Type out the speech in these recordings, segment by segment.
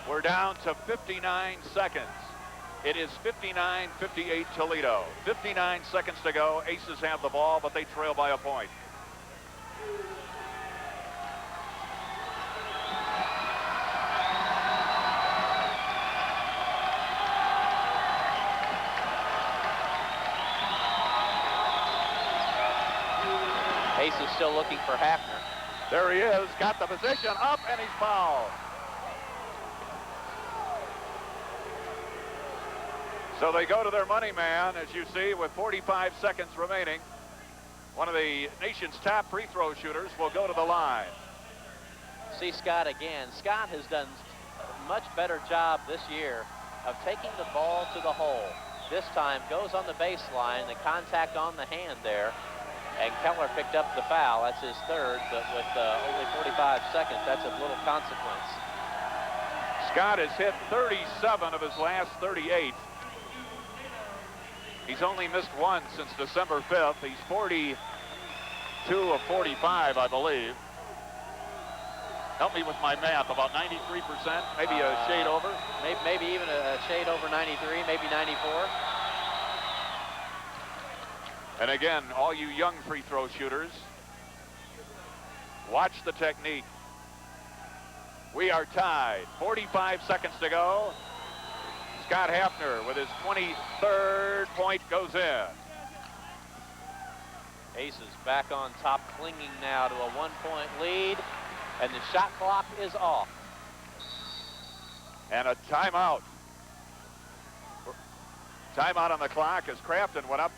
We're down to 59 seconds. It is 59-58 Toledo. 59 seconds to go. Aces have the ball, but they trail by a point. Ace is still looking for Hafner. There he is, got the position up, and he's fouled. So they go to their money man, as you see, with 45 seconds remaining. One of the nation's top free throw shooters will go to the line. See Scott again. Scott has done a much better job this year of taking the ball to the hole. This time goes on the baseline, the contact on the hand there. And Keller picked up the foul. That's his third, but with only 45 seconds, that's of little consequence. Scott has hit 37 of his last 38. He's only missed one since December 5th. He's 42 of 45, I believe. Help me with my math, about 93%, maybe a shade over. Maybe even a shade over 93, maybe 94. And again, all you young free throw shooters, watch the technique. We are tied. 45 seconds to go. Scott Hafner with his 23rd point goes in. Aces back on top, clinging now to a 1-point lead, and the shot clock is off. And a timeout. Timeout on the clock as Crafton went up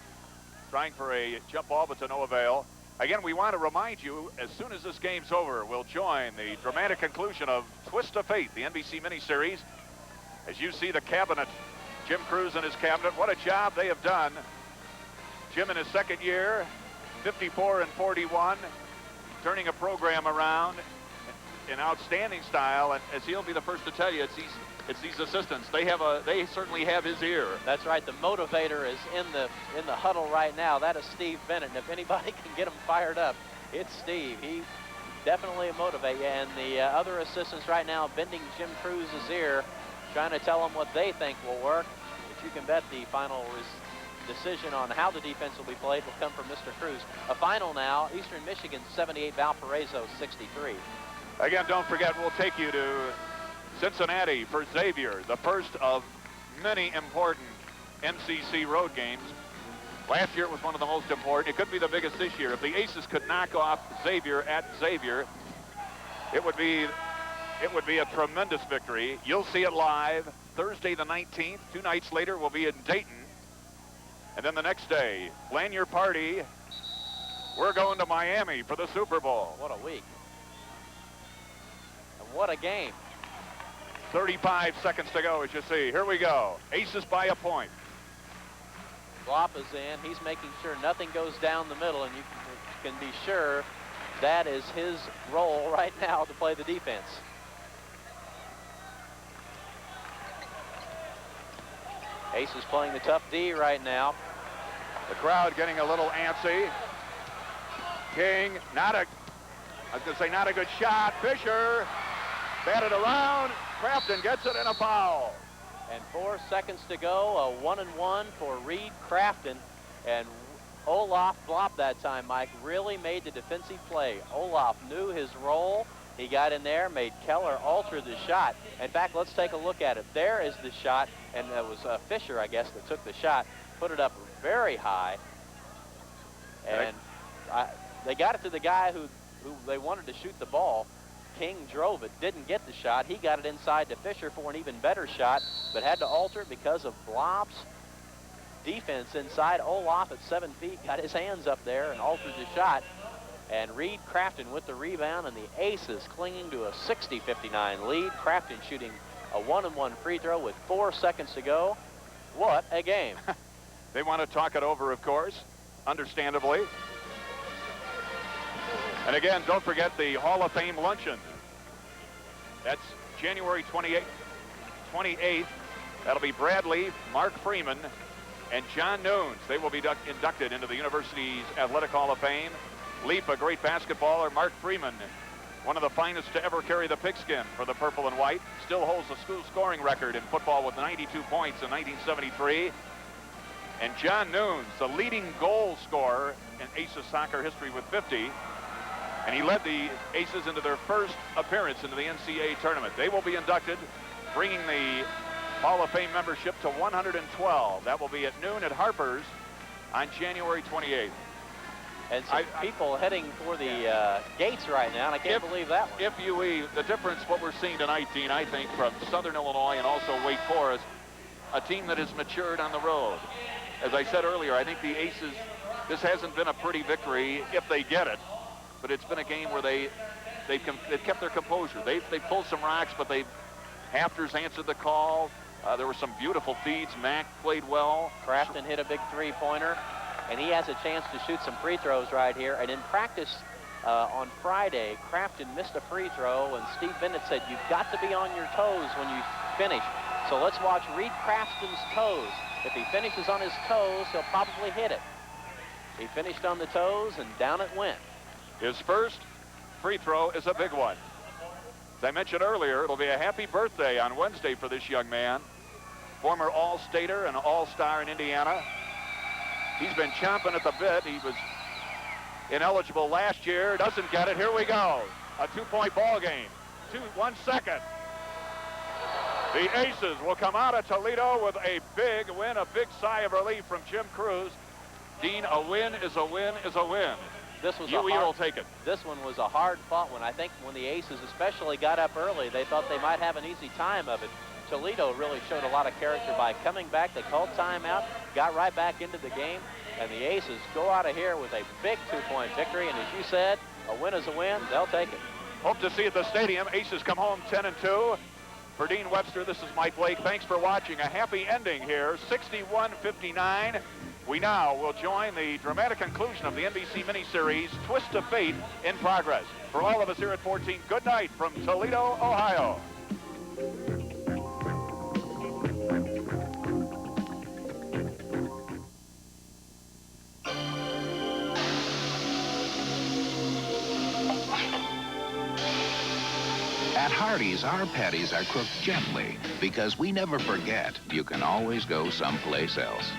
trying for a jump ball, but to no avail. Again, we want to remind you, as soon as this game's over, we'll join the dramatic conclusion of Twist of Fate, the NBC miniseries. As you see the cabinet, Jim Cruz and his cabinet, what a job they have done. Jim in his second year, 54 and 41, turning a program around in outstanding style. And as he'll be the first to tell you, it's these assistants. They certainly have his ear. That's right. The motivator is in the huddle right now. That is Steve Bennett. And if anybody can get him fired up, it's Steve. He definitely motivates you. And the other assistants right now bending Jim Cruz's ear, trying to tell him what they think will work. But you can bet the final decision on how the defense will be played will come from Mr. Cruz. A final now, Eastern Michigan 78, Valparaiso 63. Again, don't forget, we'll take you to Cincinnati for Xavier, the first of many important MCC road games. Last year it was one of the most important. It could be the biggest this year. If the Aces could knock off Xavier at Xavier, it would be a tremendous victory. You'll see it live Thursday the 19th. 2 nights later, we'll be in Dayton. And then the next day, plan your party. We're going to Miami for the Super Bowl. What a week. And what a game. 35 seconds to go, as you see. Here we go. Aces by a point. Flop is in. He's making sure nothing goes down the middle, and you can be sure that is his role right now to play the defense. Ace is playing the tough D right now. The crowd getting a little antsy. King, not a good shot. Fisher, batted around. Crafton gets it and a foul. And 4 seconds to go, a 1-and-1 for Reed Crafton. And Olaf Flop that time, Mike, really made the defensive play. Olaf knew his role. He got in there, made Keller alter the shot. In fact, let's take a look at it. There is the shot, and it was Fisher, I guess, that took the shot, put it up very high. And they got it to the guy who they wanted to shoot the ball. King drove it, didn't get the shot. He got it inside to Fisher for an even better shot, but had to alter it because of Blob's defense inside. Olaf at 7 feet got his hands up there and altered the shot. And Reed Crafton with the rebound, and the Aces clinging to a 60-59 lead. Crafton shooting a 1-and-1 free throw with 4 seconds to go. What a game. They want to talk it over, of course, understandably. And again, don't forget the Hall of Fame luncheon. That's January 28th. That'll be Bradley, Mark Freeman, and John Nunes. They will be inducted into the university's Athletic Hall of Fame. Leap, a great basketballer. Mark Freeman, one of the finest to ever carry the pigskin for the purple and white, still holds the school scoring record in football with 92 points in 1973. And John Nunes, the leading goal scorer in Aces soccer history with 50. And he led the Aces into their first appearance into the NCAA tournament. They will be inducted, bringing the Hall of Fame membership to 112. That will be at noon at Harper's on January 28th. And some people heading for the gates right now, and I can't believe that one. If UE, the difference, what we're seeing tonight, Dean, I think, from Southern Illinois and also Wake Forest, a team that has matured on the road. As I said earlier, I think the Aces, this hasn't been a pretty victory if they get it, but it's been a game where they've kept their composure. They pulled some rocks, but Hafters answered the call. There were some beautiful feeds. Mack played well. Crafton hit a big three-pointer, and he has a chance to shoot some free throws right here. And in practice on Friday, Crafton missed a free throw, and Steve Bennett said, you've got to be on your toes when you finish. So let's watch Reed Crafton's toes. If he finishes on his toes, he'll probably hit it. He finished on the toes, and down it went. His first free throw is a big one. As I mentioned earlier, it'll be a happy birthday on Wednesday for this young man. Former All-Stater and All-Star in Indiana. He's been chomping at the bit. He was ineligible last year. Doesn't get it. Here we go. A two-point ball game. 1 second. The Aces will come out of Toledo with a big win, a big sigh of relief from Jim Cruz. Dean, a win is a win is a win. This was UE will take it. This one was a hard-fought one. I think when the Aces especially got up early, they thought they might have an easy time of it. Toledo really showed a lot of character by coming back. They called timeout, got right back into the game, and the Aces go out of here with a big two-point victory. And as you said, a win is a win. They'll take it. Hope to see you at the stadium. Aces come home 10-2. For Dean Webster, this is Mike Blake. Thanks for watching. A happy ending here, 61-59. We now will join the dramatic conclusion of the NBC miniseries, Twist of Fate, in progress. For all of us here at 14, good night from Toledo, Ohio. At Hardee's, our patties are cooked gently because we never forget you can always go someplace else.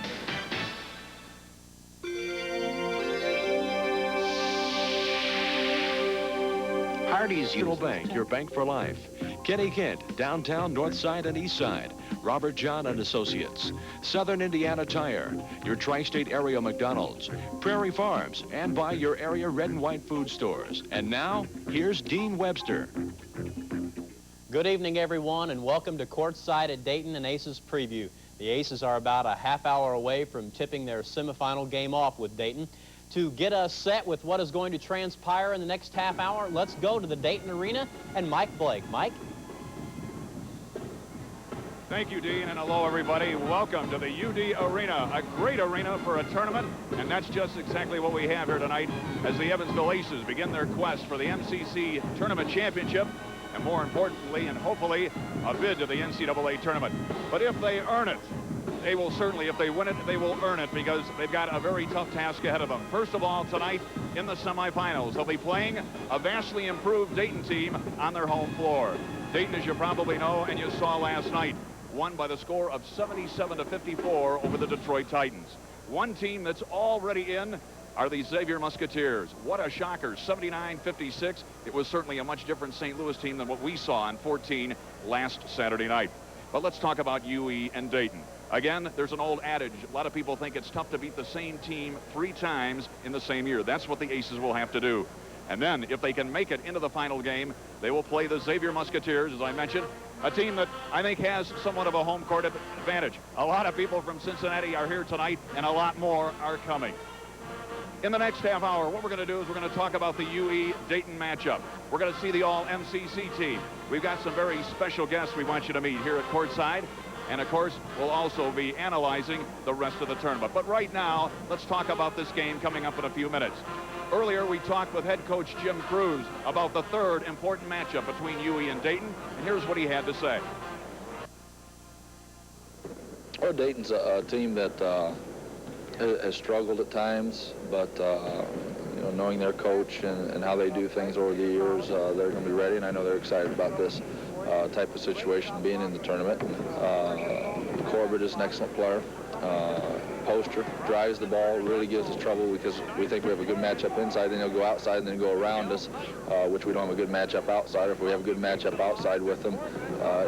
Hardee's Union Bank, your bank for life. Kenny Kent, downtown, north side, and east side. Robert John and Associates. Southern Indiana Tire, your tri-state area McDonald's. Prairie Farms, and by your area red and white food stores. And now, here's Dean Webster. Good evening, everyone, and welcome to Courtside at Dayton and Aces Preview. The Aces are about a half hour away from tipping their semifinal game off with Dayton. To get us set with what is going to transpire in the next half hour, let's go to the Dayton Arena and Mike Blake. Mike? Thank you, Dean, and hello, everybody. Welcome to the UD Arena, a great arena for a tournament, and that's just exactly what we have here tonight as the Evansville Aces begin their quest for the MCC Tournament Championship, and more importantly, and hopefully, a bid to the NCAA tournament. But if they earn it, they will certainly, if they win it, they will earn it because they've got a very tough task ahead of them. First of all, tonight in the semifinals, they'll be playing a vastly improved Dayton team on their home floor. Dayton, as you probably know and you saw last night, won by the score of 77-54 over the Detroit Titans. One team that's already in are the Xavier Musketeers. What a shocker, 79-56. It was certainly a much different St. Louis team than what we saw in 14 last Saturday night. But let's talk about UE and Dayton. Again, there's an old adage. A lot of people think it's tough to beat the same team 3 times in the same year. That's what the Aces will have to do. And then, if they can make it into the final game, they will play the Xavier Musketeers, as I mentioned, a team that I think has somewhat of a home court advantage. A lot of people from Cincinnati are here tonight, and a lot more are coming. In the next half hour, what we're going to do is we're going to talk about the UE-Dayton matchup. We're going to see the all-MCC team. We've got some very special guests we want you to meet here at Courtside. And, of course, we'll also be analyzing the rest of the tournament. But right now, let's talk about this game coming up in a few minutes. Earlier, we talked with head coach Jim Cruz about the third important matchup between UE and Dayton. And here's what he had to say. Well, Dayton's a team that has struggled at times, but knowing their coach and how they do things over the years, they're going to be ready, and I know they're excited about this type of situation, being in the tournament. Corbett is an excellent player. Poster drives the ball, really gives us trouble because we think we have a good matchup inside, then he'll go outside and then go around us, which we don't have a good matchup outside. If we have a good matchup outside with him,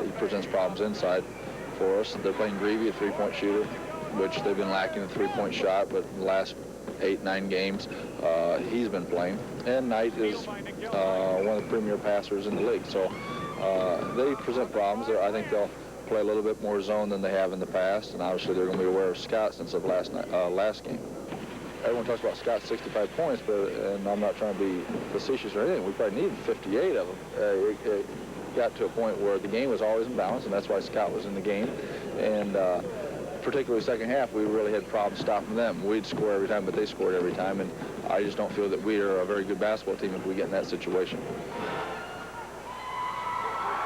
he presents problems inside for us. They're playing Greavy, a three-point shooter, which they've been lacking a three-point shot, but in the last 8-9 games, he's been playing. And Knight is one of the premier passers in the league, so they present problems. I think they'll play a little bit more zone than they have in the past, and obviously they're going to be aware of Scott since of last game. Everyone talks about Scott's 65 points, and I'm not trying to be facetious or anything. We probably needed 58 of them. It got to a point where the game was always in balance, and that's why Scott was in the game. And particularly second half, we really had problems stopping them. We'd score every time, but they scored every time, and I just don't feel that we are a very good basketball team if we get in that situation.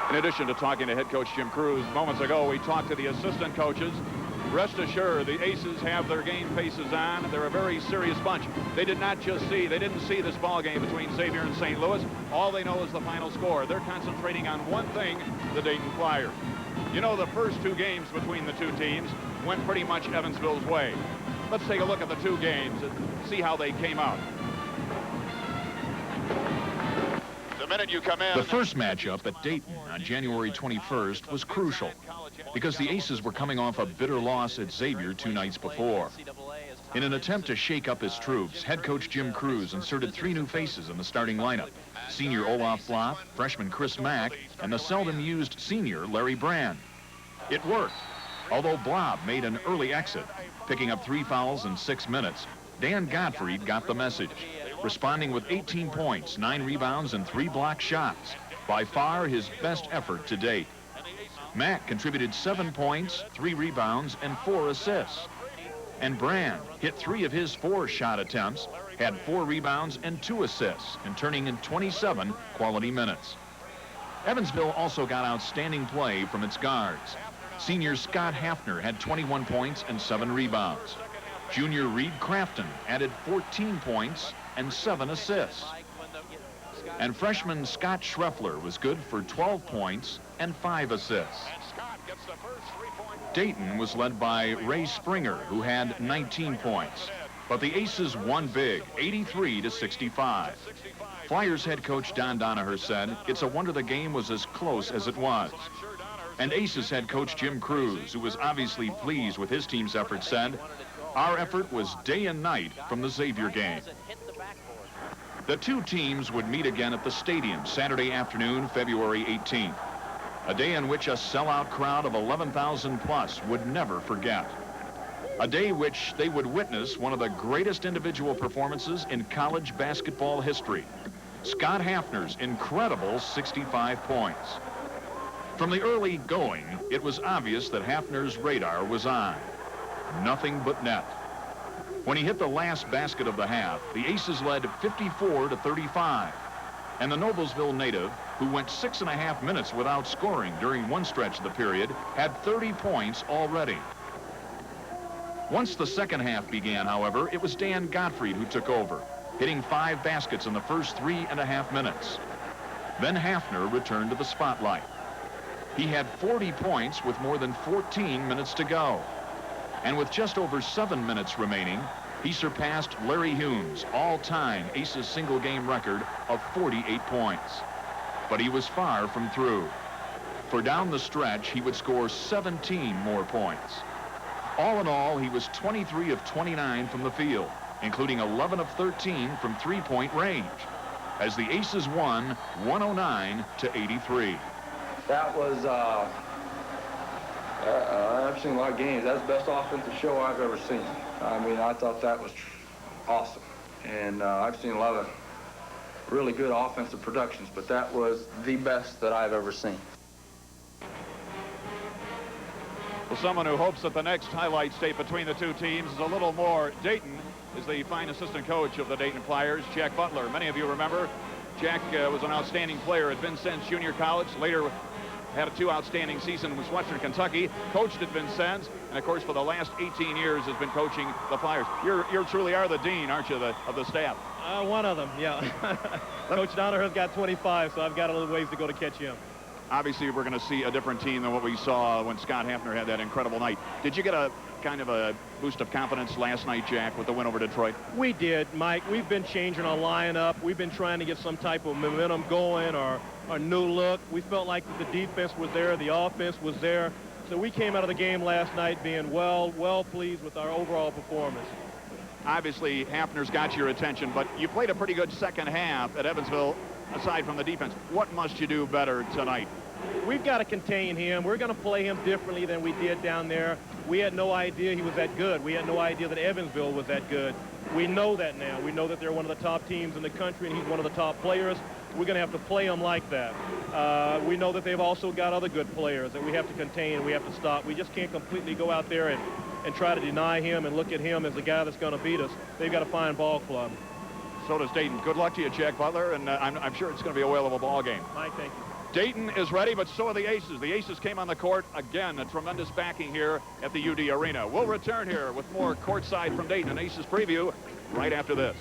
In addition to talking to head coach Jim Cruz moments ago, we talked to the assistant coaches. Rest assured, the Aces have their game faces on. They're a very serious bunch. They didn't see this ball game between Xavier and St. Louis. All they know is the final score. They're concentrating on one thing, the Dayton Flyers. You know, the first two games between the two teams went pretty much Evansville's way. Let's take a look at the two games and see how they came out. The first matchup at Dayton on January 21st was crucial because the Aces were coming off a bitter loss at Xavier 2 nights before. In an attempt to shake up his troops, head coach Jim Cruz inserted 3 new faces in the starting lineup: senior Olaf Flop, freshman Chris Mack, and the seldom-used senior Larry Brand. It worked. Although Blob made an early exit, picking up 3 fouls in 6 minutes, Dan Gottfried got the message, responding with 18 points, 9 rebounds, and 3 block shots. By far his best effort to date. Mack contributed 7 points, 3 rebounds, and 4 assists. And Brand hit 3 of his 4 shot attempts, had 4 rebounds and 2 assists, and turning in 27 quality minutes. Evansville also got outstanding play from its guards. Senior Scott Hafner had 21 points and 7 rebounds. Junior Reed Crafton added 14 points and 7 assists. And freshman Scott Schreffler was good for 12 points and 5 assists. Dayton was led by Ray Springer, who had 19 points. But the Aces won big, 83-65. Flyers head coach Don Donaher said, "It's a wonder the game was as close as it was." And Aces head coach Jim Cruz, who was obviously pleased with his team's effort, said, "Our effort was day and night from the Xavier game." The two teams would meet again at the stadium Saturday afternoon, February 18th. A day in which a sellout crowd of 11,000 plus would never forget. A day which they would witness one of the greatest individual performances in college basketball history. Scott Hafner's incredible 65 points. From the early going, it was obvious that Hafner's radar was on. Nothing but net. When he hit the last basket of the half, the Aces led 54-35. And the Noblesville native, who went 6.5 minutes without scoring during one stretch of the period, had 30 points already. Once the second half began, however, it was Dan Gottfried who took over, hitting 5 baskets in the first 3.5 minutes. Then Hafner returned to the spotlight. He had 40 points with more than 14 minutes to go. And with just over 7 minutes remaining, he surpassed Larry Hume's all-time Aces single-game record of 48 points. But he was far from through. For down the stretch, he would score 17 more points. All in all, he was 23 of 29 from the field, including 11 of 13 from three-point range, as the Aces won 109-83. That was, I've seen a lot of games. That's the best offensive show I've ever seen. I mean, I thought that was awesome. And I've seen a lot of really good offensive productions, but that was the best that I've ever seen. Well, someone who hopes that the next highlight tape between the two teams is a little more Dayton is the fine assistant coach of the Dayton Flyers, Jack Butler. Many of you remember Jack was an outstanding player at Vincennes Junior College, later had 2 outstanding seasons with Western Kentucky, coached at Vincennes, and of course for the last 18 years has been coaching the Flyers. You truly are the dean, aren't you, of the staff? One of them, yeah. Coach Donaher's got 25, so I've got a little ways to go to catch him. Obviously, we're going to see a different team than what we saw when Scott Hafner had that incredible night. Did you get a kind of a boost of confidence last night, Jack, with the win over Detroit? We did, Mike. We've been changing our lineup. We've been trying to get some type of momentum going or a new look. We felt like the defense was there, the offense was there. So we came out of the game last night being well pleased with our overall performance. Obviously, Hafner's got your attention, but you played a pretty good second half at Evansville, aside from the defense. What must you do better tonight? We've got to contain him. We're going to play him differently than we did down there. We had no idea he was that good. We had no idea that Evansville was that good. We know that now. We know that they're one of the top teams in the country, and he's one of the top players. We're going to have to play him like that. We know that they've also got other good players that we have to contain and we have to stop. We just can't completely go out there and try to deny him and look at him as the guy that's going to beat us. They've got a fine ball club. So does Dayton. Good luck to you, Jack Butler, and I'm sure it's going to be a whale of a ball game. Mike, thank you. Dayton is ready, but so are the Aces. The Aces came on the court. Again, a tremendous backing here at the UD Arena. We'll return here with more courtside from Dayton, an Aces preview right after this.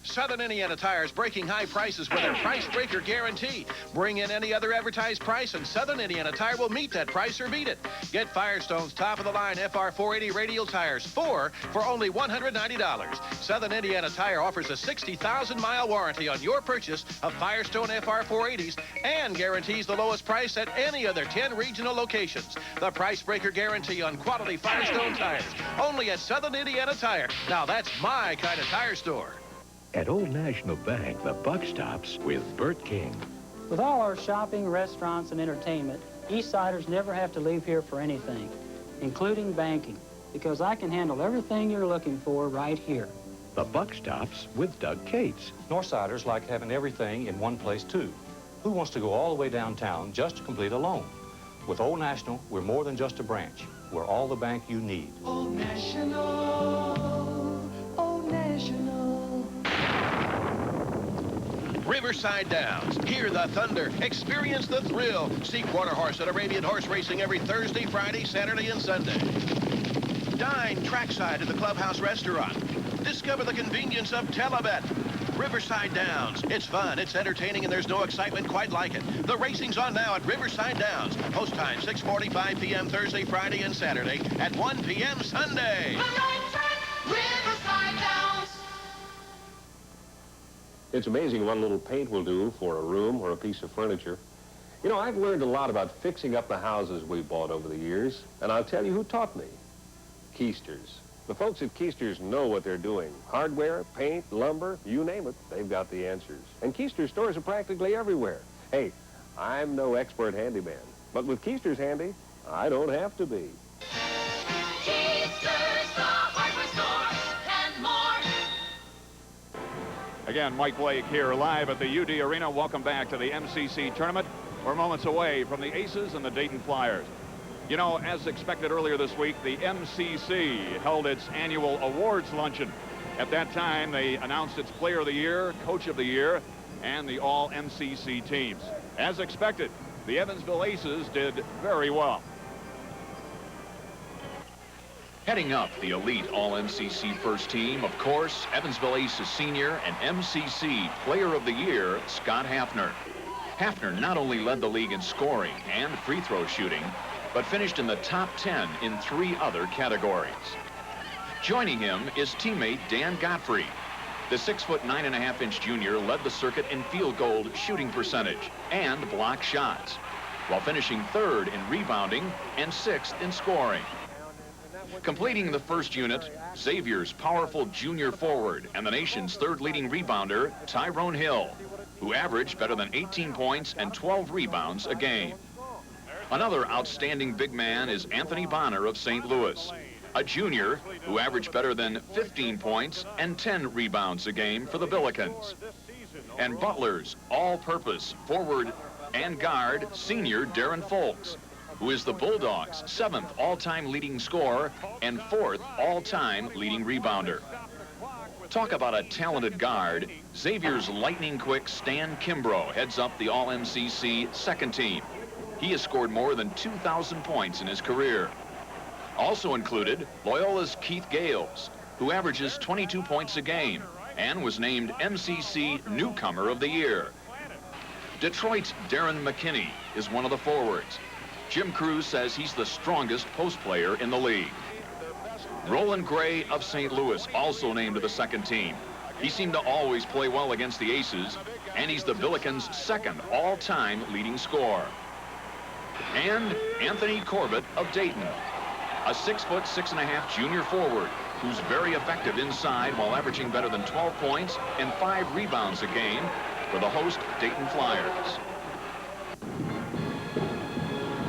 Southern Indiana Tire's breaking high prices with their price breaker guarantee. Bring in any other advertised price and Southern Indiana Tire will meet that price or beat it. Get Firestone's top-of-the-line FR 480 radial tires, 4 for only $190. Southern Indiana Tire offers a 60,000-mile warranty on your purchase of Firestone FR 480s and guarantees the lowest price at any other 10 regional locations. The price breaker guarantee on quality Firestone tires, only at Southern Indiana Tire. Now that's my kind of tire store. At Old National Bank, the buck stops with Bert King. With all our shopping, restaurants, and entertainment, Eastsiders never have to leave here for anything, including banking, because I can handle everything you're looking for right here. The buck stops with Doug Cates. Northsiders like having everything in one place, too. Who wants to go all the way downtown just to complete a loan? With Old National, we're more than just a branch. We're all the bank you need. Old National, Old National. Riverside Downs. Hear the thunder. Experience the thrill. See quarter horse and Arabian horse racing every Thursday, Friday, Saturday, and Sunday. Dine trackside at the Clubhouse Restaurant. Discover the convenience of Telebet. Riverside Downs. It's fun, it's entertaining, and there's no excitement quite like it. The racing's on now at Riverside Downs. Post time 6:45 p.m. Thursday, Friday, and Saturday at 1 p.m. Sunday. The right track, Riverside Downs. It's amazing what a little paint will do for a room or a piece of furniture. You know, I've learned a lot about fixing up the houses we've bought over the years, and I'll tell you who taught me. Keisters. The folks at Keisters know what they're doing. Hardware, paint, lumber, you name it, they've got the answers. And Keister stores are practically everywhere. Hey, I'm no expert handyman, but with Keisters handy, I don't have to be. Keisters, the hardware store, and more. Again, Mike Blake here live at the UD Arena. Welcome back to the MCC tournament. We're moments away from the Aces and the Dayton Flyers. You know, as expected earlier this week, the MCC held its annual awards luncheon. At that time, they announced its Player of the Year, Coach of the Year, and the All-MCC teams. As expected, the Evansville Aces did very well. Heading up the elite All-MCC first team, of course, Evansville Aces senior and MCC Player of the Year, Scott Hafner. Hafner not only led the league in scoring and free throw shooting, but finished in the top 10 in 3 other categories. Joining him is teammate Dan Godfrey. The 6'9.5" junior led the circuit in field goal shooting percentage and block shots, while finishing 3rd in rebounding and 6th in scoring. Completing the first unit, Xavier's powerful junior forward and the nation's 3rd leading rebounder, Tyrone Hill, who averaged better than 18 points and 12 rebounds a game. Another outstanding big man is Anthony Bonner of St. Louis, a junior who averaged better than 15 points and 10 rebounds a game for the Billikens. And Butler's all-purpose forward and guard senior Darren Folks, who is the Bulldogs' 7th all-time leading scorer and 4th all-time leading rebounder. Talk about a talented guard. Xavier's lightning-quick Stan Kimbrough heads up the All-MCC second team. He has scored more than 2,000 points in his career. Also included, Loyola's Keith Gales, who averages 22 points a game and was named MCC Newcomer of the Year. Detroit's Darren McKinney is one of the forwards. Jim Crews says he's the strongest post player in the league. Roland Gray of St. Louis also named to the second team. He seemed to always play well against the Aces, and he's the Billikens' second all-time leading scorer. And Anthony Corbett of Dayton, a 6'6" 6.5" junior forward who's very effective inside while averaging better than 12 points and 5 rebounds a game for the host Dayton Flyers.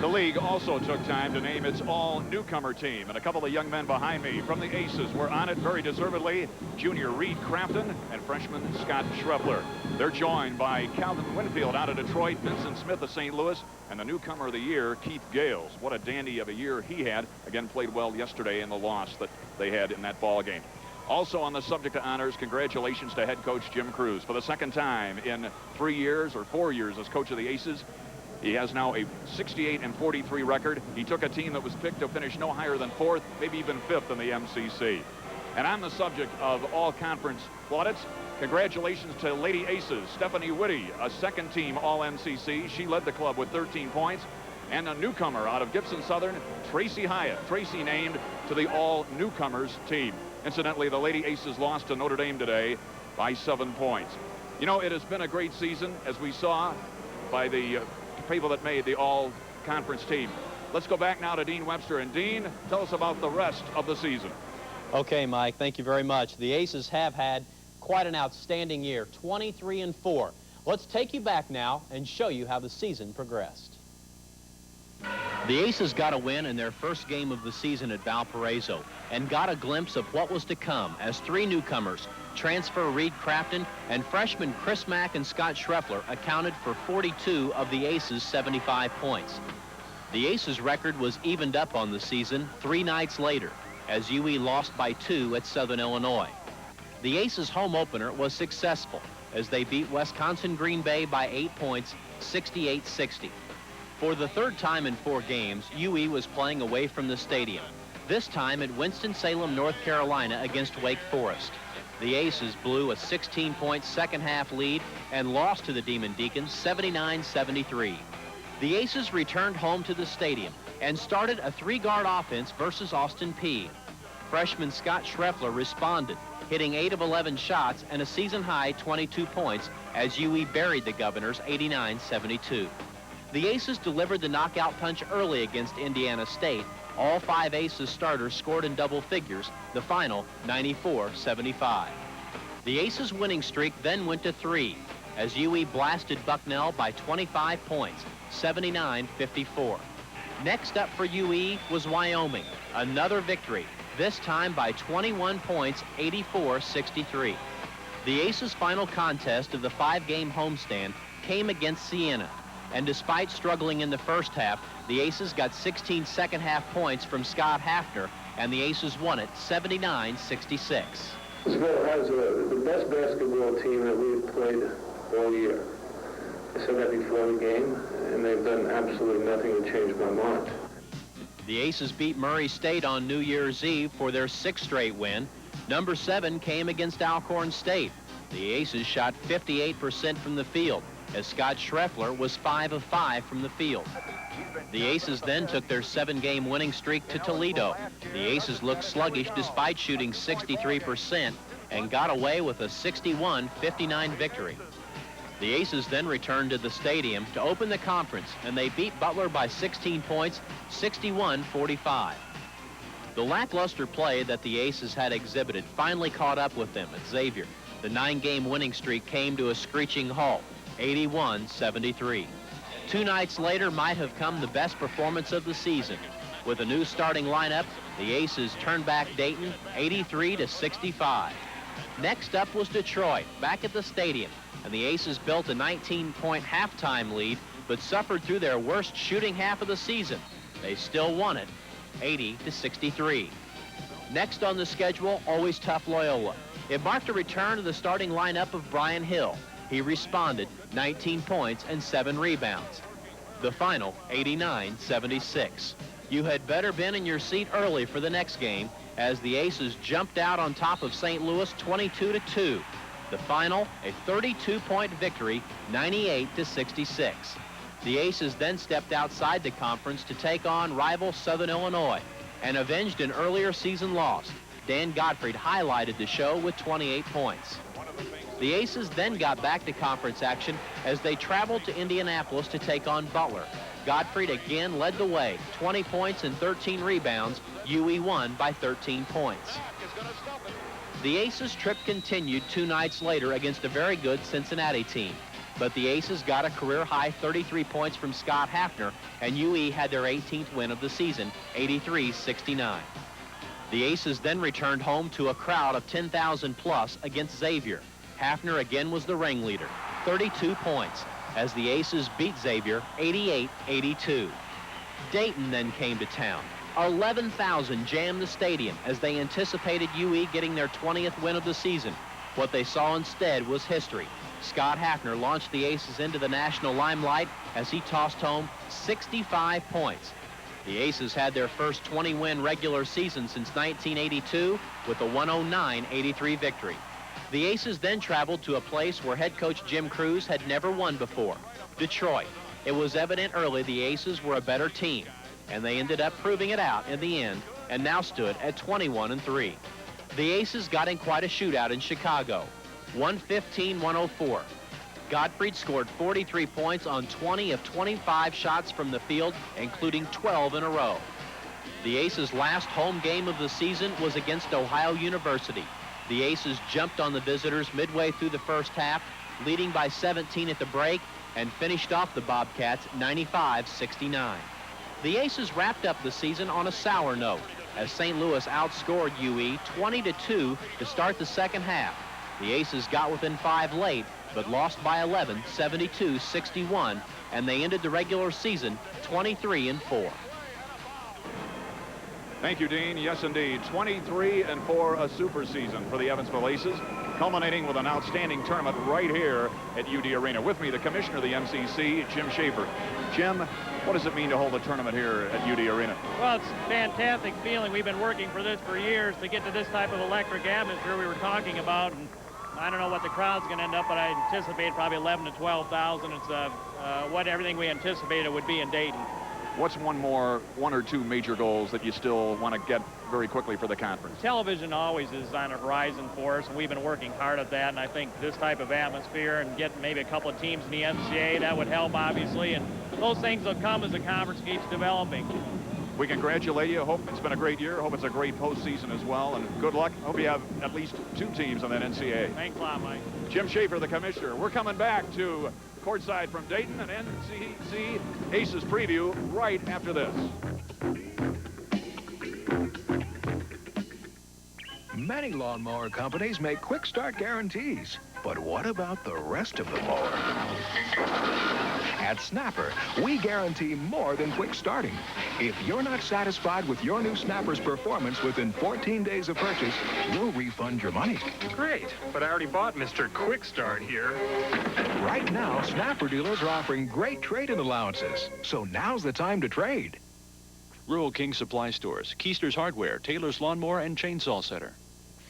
The league also took time to name its all-newcomer team, and a couple of young men behind me from the Aces were on it very deservedly. Junior Reed Crafton and freshman Scott Schreffler. They're joined by Calvin Winfield out of Detroit, Vincent Smith of St. Louis, and the newcomer of the year, Keith Gales. What a dandy of a year he had. Again, played well yesterday in the loss that they had in that ball game. Also on the subject of honors, congratulations to head coach Jim Crews. For the second time in 3 years or 4 years as coach of the Aces, he has now a 68-43 record. He took a team that was picked to finish no higher than 4th, maybe even 5th in the MCC. And on the subject of all-conference plaudits, congratulations to Lady Aces, Stephanie Whitty, a second-team All-MCC. She led the club with 13 points. And a newcomer out of Gibson Southern, Tracy Hyatt. Tracy named to the all-newcomers team. Incidentally, the Lady Aces lost to Notre Dame today by 7 points. You know, it has been a great season, as we saw by the people that made the all-conference team. Let's go back now to Dean Webster. And Dean, tell us about the rest of the season. Okay, Mike, thank you very much. The Aces have had quite an outstanding year, 23-4. Let's take you back now and show you how the season progressed. The Aces got a win in their first game of the season at Valparaiso and got a glimpse of what was to come as 3 newcomers, transfer Reed Crafton and freshmen Chris Mack and Scott Schreffler, accounted for 42 of the Aces' 75 points. The Aces' record was evened up on the season 3 nights later as UE lost by 2 at Southern Illinois. The Aces' home opener was successful as they beat Wisconsin Green Bay by 8 points, 68-60. For the 3rd time in 4 games, UE was playing away from the stadium, this time at Winston-Salem, North Carolina against Wake Forest. The Aces blew a 16-point second-half lead and lost to the Demon Deacons 79-73. The Aces returned home to the stadium and started a 3-guard offense versus Austin Peay. Freshman Scott Schreffler responded, hitting 8 of 11 shots and a season-high 22 points as UE buried the Governors 89-72. The Aces delivered the knockout punch early against Indiana State. All 5 Aces starters scored in double figures, the final 94-75. The Aces winning streak then went to 3 as UE blasted Bucknell by 25 points, 79-54. Next up for UE was Wyoming, another victory, this time by 21 points, 84-63. The Aces' final contest of the 5-game homestand came against Siena, and despite struggling in the first half, the Aces got 16 second-half points from Scott Hafner, and the Aces won it 79-66. Smith has the best basketball team that we've played all year. I said that before the game, and they've done absolutely nothing to change my mind. The Aces beat Murray State on New Year's Eve for their 6th straight win. Number 7 came against Alcorn State. The Aces shot 58% from the field, as Scott Schreffler was 5 of 5 from the field. The Aces then took their 7-game winning streak to Toledo. The Aces looked sluggish despite shooting 63% and got away with a 61-59 victory. The Aces then returned to the stadium to open the conference, and they beat Butler by 16 points, 61-45. The lackluster play that the Aces had exhibited finally caught up with them at Xavier. The 9-game winning streak came to a screeching halt, 81-73. 2 nights later might have come the best performance of the season. With a new starting lineup, the Aces turned back Dayton 83-65. Next up was Detroit, back at the stadium, and the Aces built a 19-point halftime lead, but suffered through their worst shooting half of the season. They still won it 80-63. Next on the schedule, always tough Loyola. It marked a return to the starting lineup of Brian Hill. He responded, 19 points and 7 rebounds. The final, 89-76. You had better been in your seat early for the next game as the Aces jumped out on top of St. Louis 22-2. The final, a 32-point victory, 98-66. The Aces then stepped outside the conference to take on rival Southern Illinois and avenged an earlier season loss. Dan Gottfried highlighted the show with 28 points. The Aces then got back to conference action as they traveled to Indianapolis to take on Butler. Gottfried again led the way, 20 points and 13 rebounds. UE won by 13 points. The Aces' trip continued 2 nights later against a very good Cincinnati team. But the Aces got a career-high 33 points from Scott Hafner, and UE had their 18th win of the season, 83-69. The Aces then returned home to a crowd of 10,000 plus against Xavier. Hafner again was the ringleader, 32 points, as the Aces beat Xavier 88-82. Dayton then came to town. 11,000 jammed the stadium as they anticipated UE getting their 20th win of the season. What they saw instead was history. Scott Hafner launched the Aces into the national limelight as he tossed home 65 points. The Aces had their first 20-win regular season since 1982 with a 109-83 victory. The Aces then traveled to a place where head coach Jim Cruz had never won before, Detroit. It was evident early the Aces were a better team, and they ended up proving it out in the end and now stood at 21-3. The Aces got in quite a shootout in Chicago, 115-104. Gottfried scored 43 points on 20 of 25 shots from the field, including 12 in a row. The Aces' last home game of the season was against Ohio University. The Aces jumped on the visitors midway through the first half, leading by 17 at the break, and finished off the Bobcats 95-69. The Aces wrapped up the season on a sour note as St. Louis outscored UE 20-2 to start the second half. The Aces got within 5 late, but lost by 11, 72-61, and they ended the regular season 23-4. Thank you, Dean. Yes, indeed. 23-4, a super season for the Evansville Aces, culminating with an outstanding tournament right here at UD Arena. With me, the commissioner of the MCC, Jim Schaefer. Jim, what does it mean to hold a tournament here at UD Arena? Well, it's a fantastic feeling. We've been working for this for years to get to this type of electric atmosphere we were talking about. And I don't know what the crowd's going to end up, but I anticipate probably 11,000 to 12,000. It's what everything we anticipated would be in Dayton. What's one or two major goals that you still want to get very quickly for the conference? Television always is on the horizon for us, and we've been working hard at that. And I think this type of atmosphere and get maybe a couple of teams in the NCAA, that would help, obviously. And those things will come as the conference keeps developing. We congratulate you. Hope it's been a great year. Hope it's a great postseason as well. And good luck. Hope you have at least 2 teams on that NCAA. Thanks a lot, Mike. Jim Schaefer, the commissioner. We're coming back to courtside from Dayton, an NCC Aces preview right after this. Many lawnmower companies make quick start guarantees. But what about the rest of the mower? At Snapper, we guarantee more than quick starting. If you're not satisfied with your new Snapper's performance within 14 days of purchase, we'll refund your money. Great, but I already bought Mr. Quick Start here. Right now, Snapper dealers are offering great trade-in allowances. So now's the time to trade. Rural King Supply Stores, Keister's Hardware, Taylor's Lawnmower and Chainsaw Center.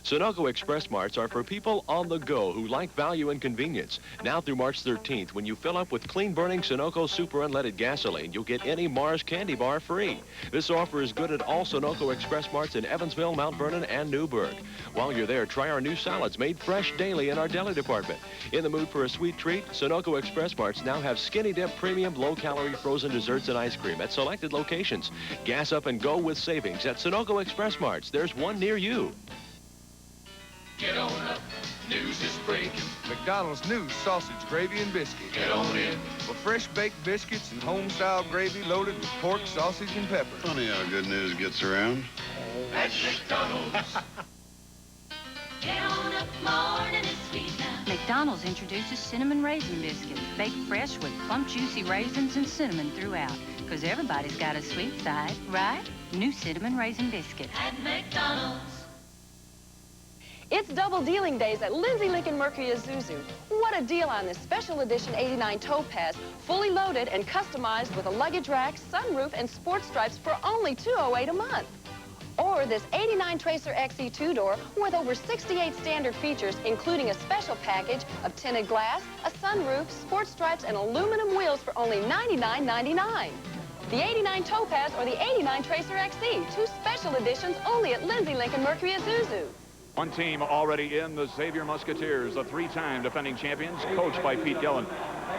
Sunoco Express Marts are for people on the go who like value and convenience. Now through March 13th, when you fill up with clean-burning Sunoco Super Unleaded gasoline, you'll get any Mars candy bar free. This offer is good at all Sunoco Express Marts in Evansville, Mount Vernon, and Newburgh. While you're there, try our new salads made fresh daily in our deli department. In the mood for a sweet treat, Sunoco Express Marts now have Skinny Dip premium low-calorie frozen desserts and ice cream at selected locations. Gas up and go with savings at Sunoco Express Marts. There's one near you. Get on up, news is breaking. McDonald's new sausage, gravy, and biscuit. Get on in. For fresh baked biscuits and home-style gravy loaded with pork, sausage, and pepper. Funny how good news gets around. At McDonald's. Get on up, morning is sweet now. McDonald's introduces cinnamon raisin biscuits, baked fresh with plump, juicy raisins and cinnamon throughout. Because everybody's got a sweet side, right? New cinnamon raisin biscuits. At McDonald's. It's double dealing days at Lindsay Lincoln Mercury Isuzu. What a deal on this special edition 89 Topaz, fully loaded and customized with a luggage rack, sunroof, and sports stripes for only $208 a month. Or this 89 Tracer XE two-door with over 68 standard features, including a special package of tinted glass, a sunroof, sports stripes, and aluminum wheels for only $99.99. The 89 Topaz or the 89 Tracer XE, two special editions only at Lindsay Lincoln Mercury Isuzu. One team already in, the Xavier Musketeers, the three-time defending champions, coached by Pete Gillen.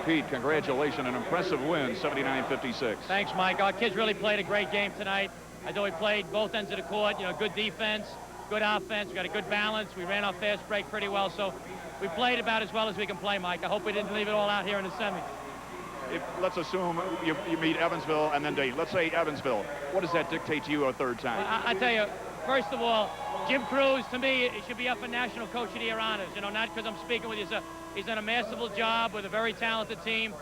Pete, congratulations, an impressive win, 79-56. Thanks, Mike. Our kids really played a great game tonight. I thought we played both ends of the court, you know, good defense, good offense. We got a good balance. We ran our fast break pretty well, so we played about as well as we can play, Mike. I hope we didn't leave it all out here in the semis. Let's assume you meet Evansville and then Dayton. Let's say Evansville. What does that dictate to you a third time? I tell you, first of all, Jim Cruz, to me, he should be up for National Coach of the Year honors. You know, not because I'm speaking with you. He's done a masterful job with a very talented team.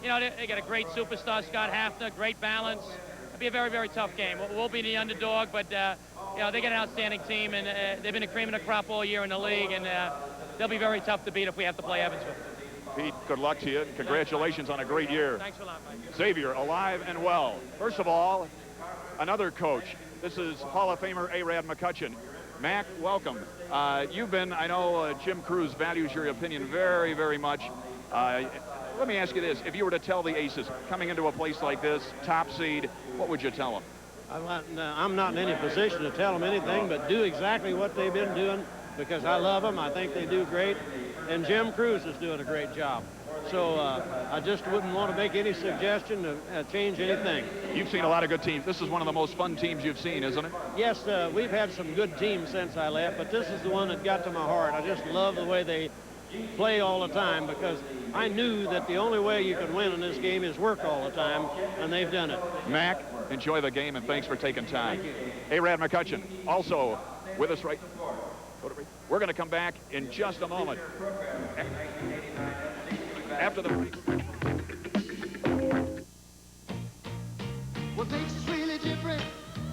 You know, they got a great superstar, Scott Hafner, great balance. It'll be a very, very tough game. We'll be the underdog, but, you know, they got an outstanding team, and they've been the cream of the crop all year in the league, and they'll be very tough to beat if we have to play Evansville. Pete, good luck to you. Congratulations on a great year. Thanks a lot, Mike. Xavier, alive and well. First of all, another coach. This is Hall of Famer Arad McCutcheon. Mac, welcome. You've been, I know Jim Cruz values your opinion very, very much. Let me ask you this. If you were to tell the Aces, coming into a place like this, top seed, what would you tell them? I'm not in any position to tell them anything, but do exactly what they've been doing, because I love them. I think they do great. And Jim Cruz is doing a great job. So I just wouldn't want to make any suggestion to change anything. You've seen a lot of good teams. This is one of the most fun teams you've seen, isn't it? Yes, we've had some good teams since I left, but this is the one that got to my heart. I just love the way they play all the time, because I knew that the only way you can win in this game is work all the time, and they've done it. Mac, enjoy the game, and thanks for taking time. Thank you. Arad McCutcheon, also with us right. We're going to come back in just a moment. After the break. What makes us really different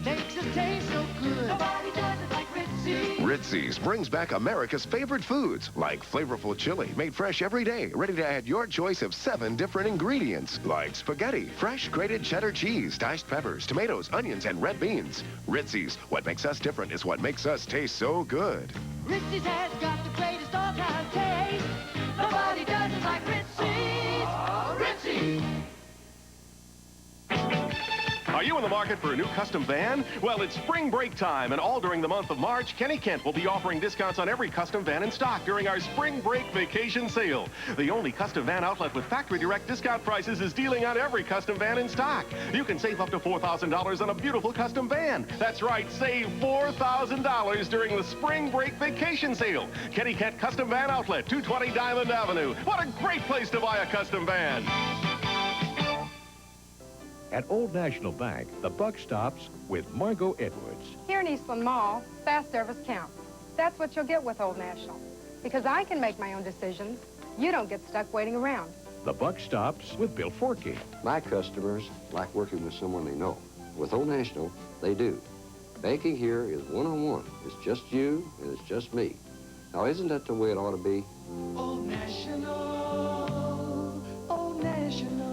makes us taste so good. Nobody does it like Ritzy's. Ritzy's brings back America's favorite foods, like flavorful chili made fresh every day, ready to add your choice of 7 different ingredients, like spaghetti, fresh grated cheddar cheese, diced peppers, tomatoes, onions, and red beans. Ritzy's, what makes us different is what makes us taste so good. Ritzy's has got the greatest all-time taste. Nobody does it like Ritzy's. Ritzy's. Are you in the market for a new custom van? Well, it's spring break time, and all during the month of March, Kenny Kent will be offering discounts on every custom van in stock during our spring break vacation sale. The only custom van outlet with factory direct discount prices is dealing on every custom van in stock. You can save up to $4,000 on a beautiful custom van. That's right, save $4,000 during the spring break vacation sale. Kenny Kent Custom Van Outlet, 220 Diamond Avenue. What a great place to buy a custom van. At Old National Bank, the buck stops with Margot Edwards. Here in Eastland Mall, fast service counts. That's what you'll get with Old National. Because I can make my own decisions, you don't get stuck waiting around. The buck stops with Bill Forkey. My customers like working with someone they know. With Old National, they do. Banking here is one-on-one. It's just you and it's just me. Now, isn't that the way it ought to be? Old National, Old National.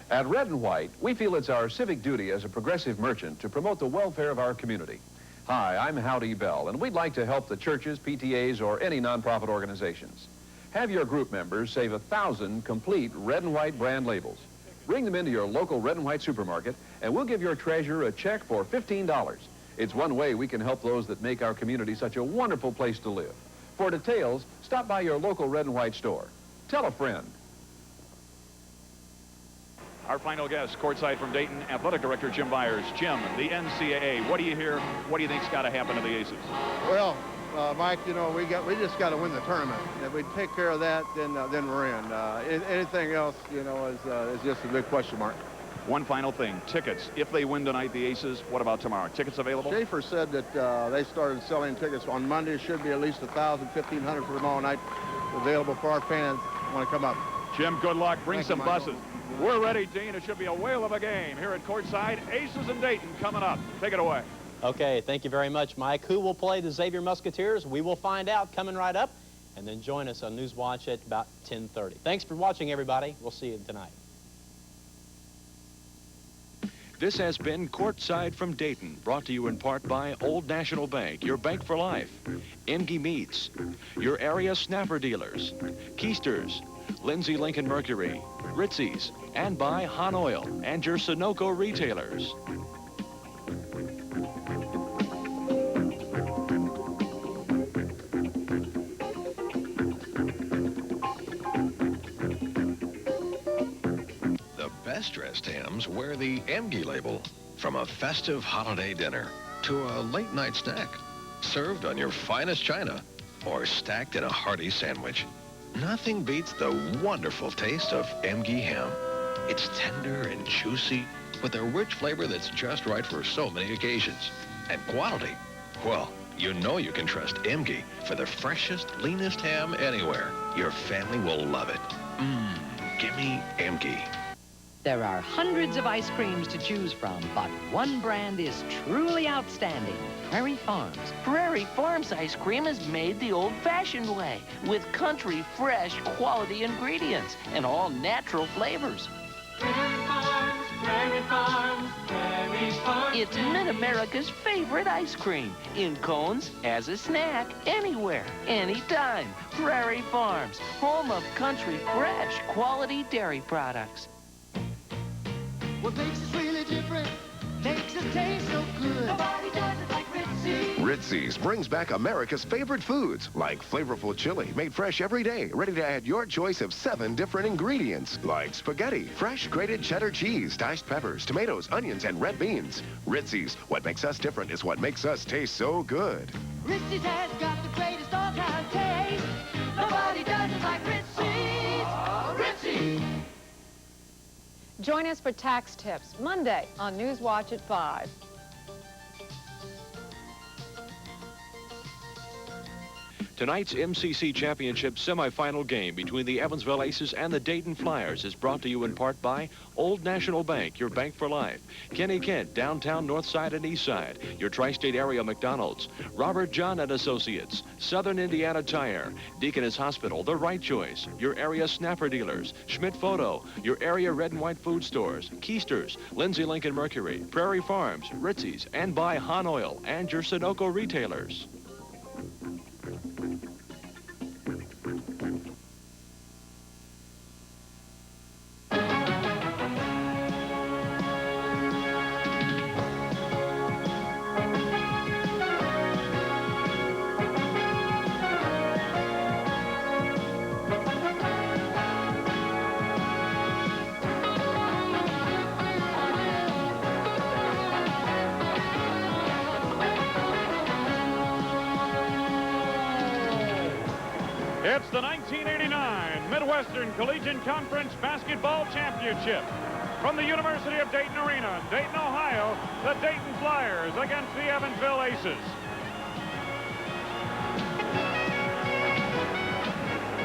At Red and White, we feel it's our civic duty as a progressive merchant to promote the welfare of our community. Hi, I'm Howdy Bell, and we'd like to help the churches, PTAs, or any nonprofit organizations. Have your group members save 1,000 complete Red and White brand labels. Bring them into your local Red and White supermarket, and we'll give your treasurer a check for $15. It's one way we can help those that make our community such a wonderful place to live. For details, stop by your local Red and White store. Tell a friend. Our final guest, courtside from Dayton, Athletic Director Jim Byers. Jim, the NCAA, what do you hear? What do you think's got to happen to the Aces? Well, Mike, you know, we just got to win the tournament. If we take care of that, then we're in. Anything else, you know, is just a big question mark. One final thing, tickets. If they win tonight, the Aces, what about tomorrow? Tickets available? Schaefer said that they started selling tickets on Monday. It should be at least 1,000, 1,500 for tomorrow night available for our fans who want to come up. Jim, good luck. Bring Thank some you, Michael. buses. We're ready, Dean. It should be a whale of a game here at courtside. Aces and Dayton coming up. Take it away. Okay, thank you very much, Mike. Who will play the Xavier Musketeers? We will find out coming right up. And then join us on News Watch at about 10:30. Thanks for watching, everybody. We'll see you tonight. This has been Courtside from Dayton, brought to you in part by Old National Bank, your bank for life, Emge Meats, your area snapper dealers, Keisters, Lindsay Lincoln Mercury, Ritzy's, and by Han Oil and your Sunoco retailers. Best-dressed hams wear the Emge label. From a festive holiday dinner to a late-night snack, served on your finest china or stacked in a hearty sandwich, nothing beats the wonderful taste of Emge ham. It's tender and juicy with a rich flavor that's just right for so many occasions. And quality, well, you know you can trust Emge for the freshest, leanest ham anywhere. Your family will love it. Gimme Emge. There are hundreds of ice creams to choose from, but one brand is truly outstanding, Prairie Farms. Prairie Farms ice cream is made the old-fashioned way, with country, fresh, quality ingredients and all natural flavors. Prairie Farms, Prairie Farms, Prairie Farms. It's Mid-America's favorite ice cream, in cones, as a snack, anywhere, anytime. Prairie Farms, home of country, fresh, quality dairy products. What makes us really different makes us taste so good. Nobody does it like Ritzy's. Ritzy's brings back America's favorite foods, like flavorful chili, made fresh every day, ready to add your choice of 7 different ingredients, like spaghetti, fresh grated cheddar cheese, diced peppers, tomatoes, onions, and red beans. Ritzy's, what makes us different is what makes us taste so good. Ritzy's has got the greatest all-time taste. Nobody does it like Ritzy's. Ritzy's. Join us for Tax Tips, Monday on News Watch at 5. Tonight's MCC Championship semifinal game between the Evansville Aces and the Dayton Flyers is brought to you in part by Old National Bank, your bank for life, Kenny Kent, downtown North Side and East Side, your tri-state area McDonald's, Robert John and Associates, Southern Indiana Tire, Deaconess Hospital, The Right Choice, your area snapper dealers, Schmidt Photo, your area red and white food stores, Keisters, Lindsay Lincoln Mercury, Prairie Farms, Ritzy's, and by Han Oil and your Sunoco retailers. It's the 1989 Midwestern Collegiate Conference Basketball Championship. From the University of Dayton Arena in Dayton, Ohio, the Dayton Flyers against the Evansville Aces.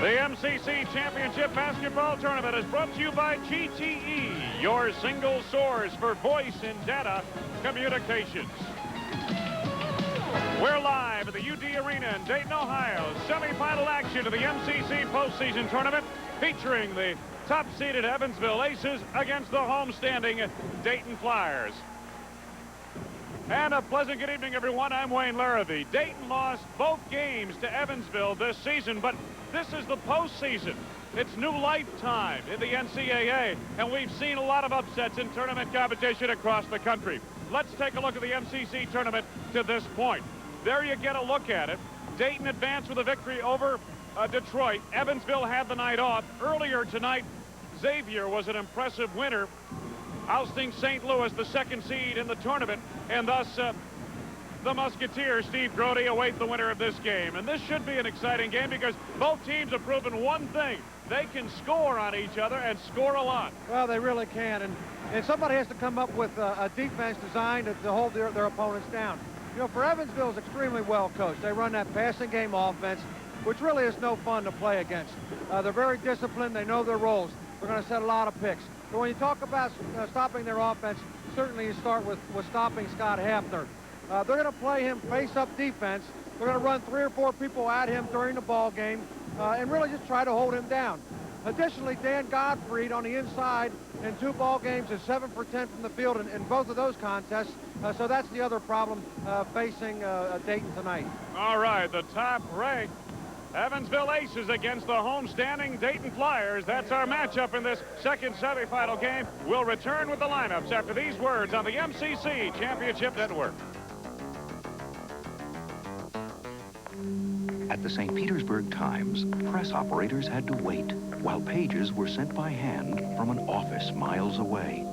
The MCC Championship Basketball Tournament is brought to you by GTE, your single source for voice and data communications. We're live at the UD Arena in Dayton, Ohio. Semifinal action of the MCC postseason tournament featuring the top-seeded Evansville Aces against the homestanding Dayton Flyers. And a pleasant good evening, everyone. I'm Wayne Larrabee. Dayton lost both games to Evansville this season, but this is the postseason. It's new lifetime in the NCAA, and we've seen a lot of upsets in tournament competition across the country. Let's take a look at the MCC tournament to this point. There you get a look at it. Dayton advanced with a victory over Detroit. Evansville had the night off. Earlier tonight, Xavier was an impressive winner, ousting St. Louis, the second seed in the tournament, and thus the Musketeers, Steve Grody, await the winner of this game. And this should be an exciting game because both teams have proven one thing. They can score on each other and score a lot. Well, they really can, and somebody has to come up with a defense designed to hold their opponents down. You know, for Evansville, is extremely well coached. They run that passing game offense, which really is no fun to play against. They're very disciplined. They know their roles. They're going to set a lot of picks. But when you talk about stopping their offense, certainly you start with stopping Scott Hafner. They're going to play him face-up defense. They're going to run 3 or 4 people at him during the ball game and really just try to hold him down. Additionally, Dan Gottfried on the inside in 2 ball games is 7 for 10 from the field in both of those contests. So that's the other problem facing Dayton tonight. All right, the top-ranked Evansville Aces against the homestanding Dayton Flyers. That's our matchup in this second semifinal game. We'll return with the lineups after these words on the MCC Championship Network. At the St. Petersburg Times, press operators had to wait while pages were sent by hand from an office miles away.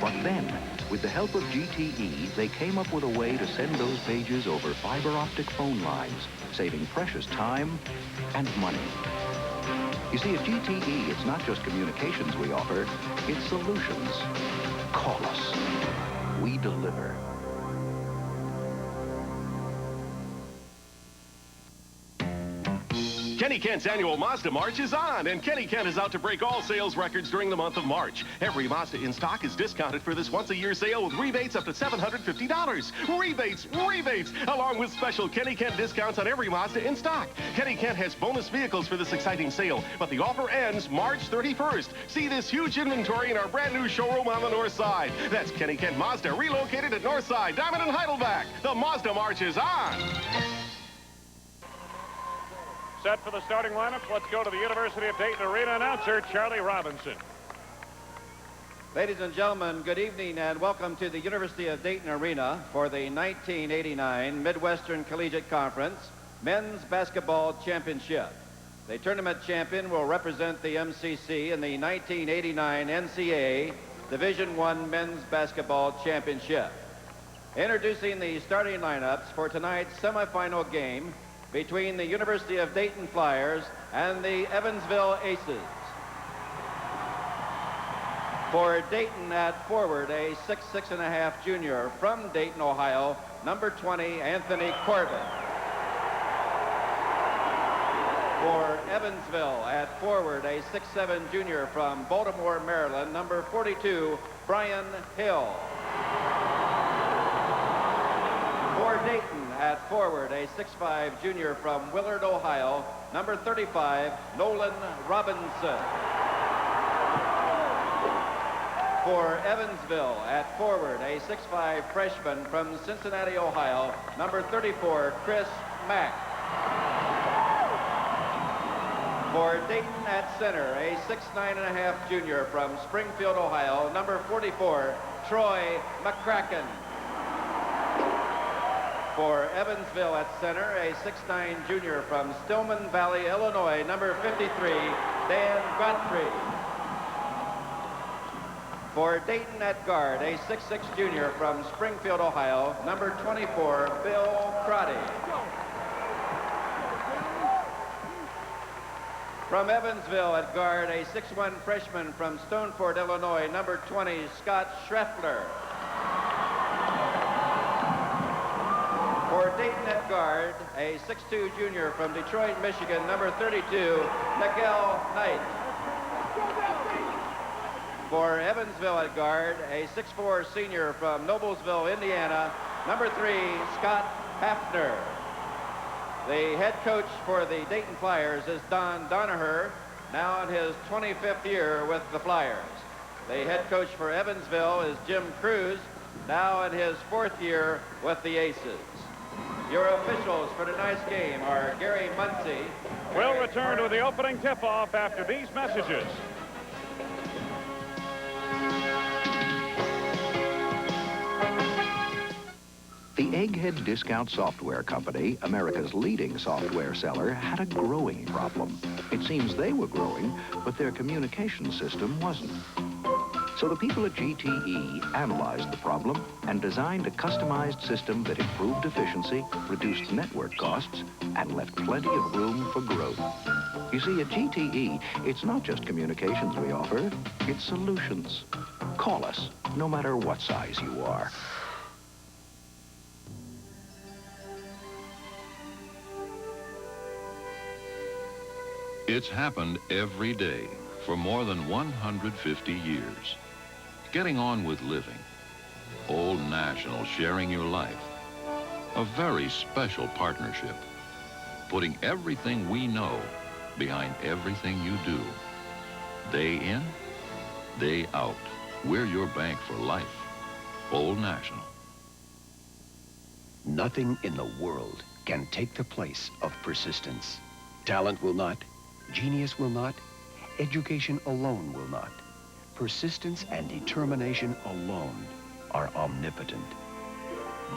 But then, with the help of GTE, they came up with a way to send those pages over fiber optic phone lines, saving precious time and money. You see, at GTE, it's not just communications we offer, it's solutions. Call us. We deliver. Kenny Kent's annual Mazda March is on, and Kenny Kent is out to break all sales records during the month of March. Every Mazda in stock is discounted for this once-a-year sale with rebates up to $750. Rebates, rebates, along with special Kenny Kent discounts on every Mazda in stock. Kenny Kent has bonus vehicles for this exciting sale, but the offer ends March 31st. See this huge inventory in our brand new showroom on the north side. That's Kenny Kent Mazda, relocated at Northside, Diamond and Heidelberg. The Mazda March is on. Set for the starting lineup. Let's go to the University of Dayton Arena announcer, Charlie Robinson. Ladies and gentlemen, good evening and welcome to the University of Dayton Arena for the 1989 Midwestern Collegiate Conference Men's Basketball Championship. The tournament champion will represent the MCC in the 1989 NCAA Division I Men's Basketball Championship. Introducing the starting lineups for tonight's semifinal game between the University of Dayton Flyers and the Evansville Aces. For Dayton at forward, a 6'6.5" junior from Dayton, Ohio, number 20, Anthony Corbett. For Evansville at forward, a 6'7" junior from Baltimore, Maryland, number 42, Brian Hill. For Dayton at forward, a 6'5" junior from Willard, Ohio, number 35, Nolan Robinson. For Evansville at forward, a 6'5" freshman from Cincinnati, Ohio, number 34, Chris Mack. For Dayton at center, a 6'9.5" junior from Springfield, Ohio, number 44, Troy McCracken. For Evansville at center, a 6'9" junior from Stillman Valley, Illinois, number 53, Dan Gottfried. For Dayton at guard, a 6'6" junior from Springfield, Ohio, number 24, Bill Crotty. From Evansville at guard, a 6'1" freshman from Stoneford, Illinois, number 20, Scott Schreffler. For Dayton at guard, a 6'2" junior from Detroit, Michigan, number 32, Nigel Knight. For Evansville at guard, a 6'4" senior from Noblesville, Indiana, number 3, Scott Hafner. The head coach for the Dayton Flyers is Don Donaher, now in his 25th year with the Flyers. The head coach for Evansville is Jim Cruz, now in his 4th year with the Aces. Your officials for tonight's game are Gary Muncie. We'll return to the opening tip-off after these messages. The Egghead Discount Software Company, America's leading software seller, had a growing problem. It seems they were growing, but their communication system wasn't. So the people at GTE analyzed the problem and designed a customized system that improved efficiency, reduced network costs, and left plenty of room for growth. You see, at GTE, it's not just communications we offer, it's solutions. Call us, no matter what size you are. It's happened every day for more than 150 years. Getting on with living. Old National sharing your life. A very special partnership, putting everything we know behind everything you do. Day in, day out. We're your bank for life. Old National. Nothing in the world can take the place of persistence. Talent will not, genius will not, education alone will not. Persistence and determination alone are omnipotent.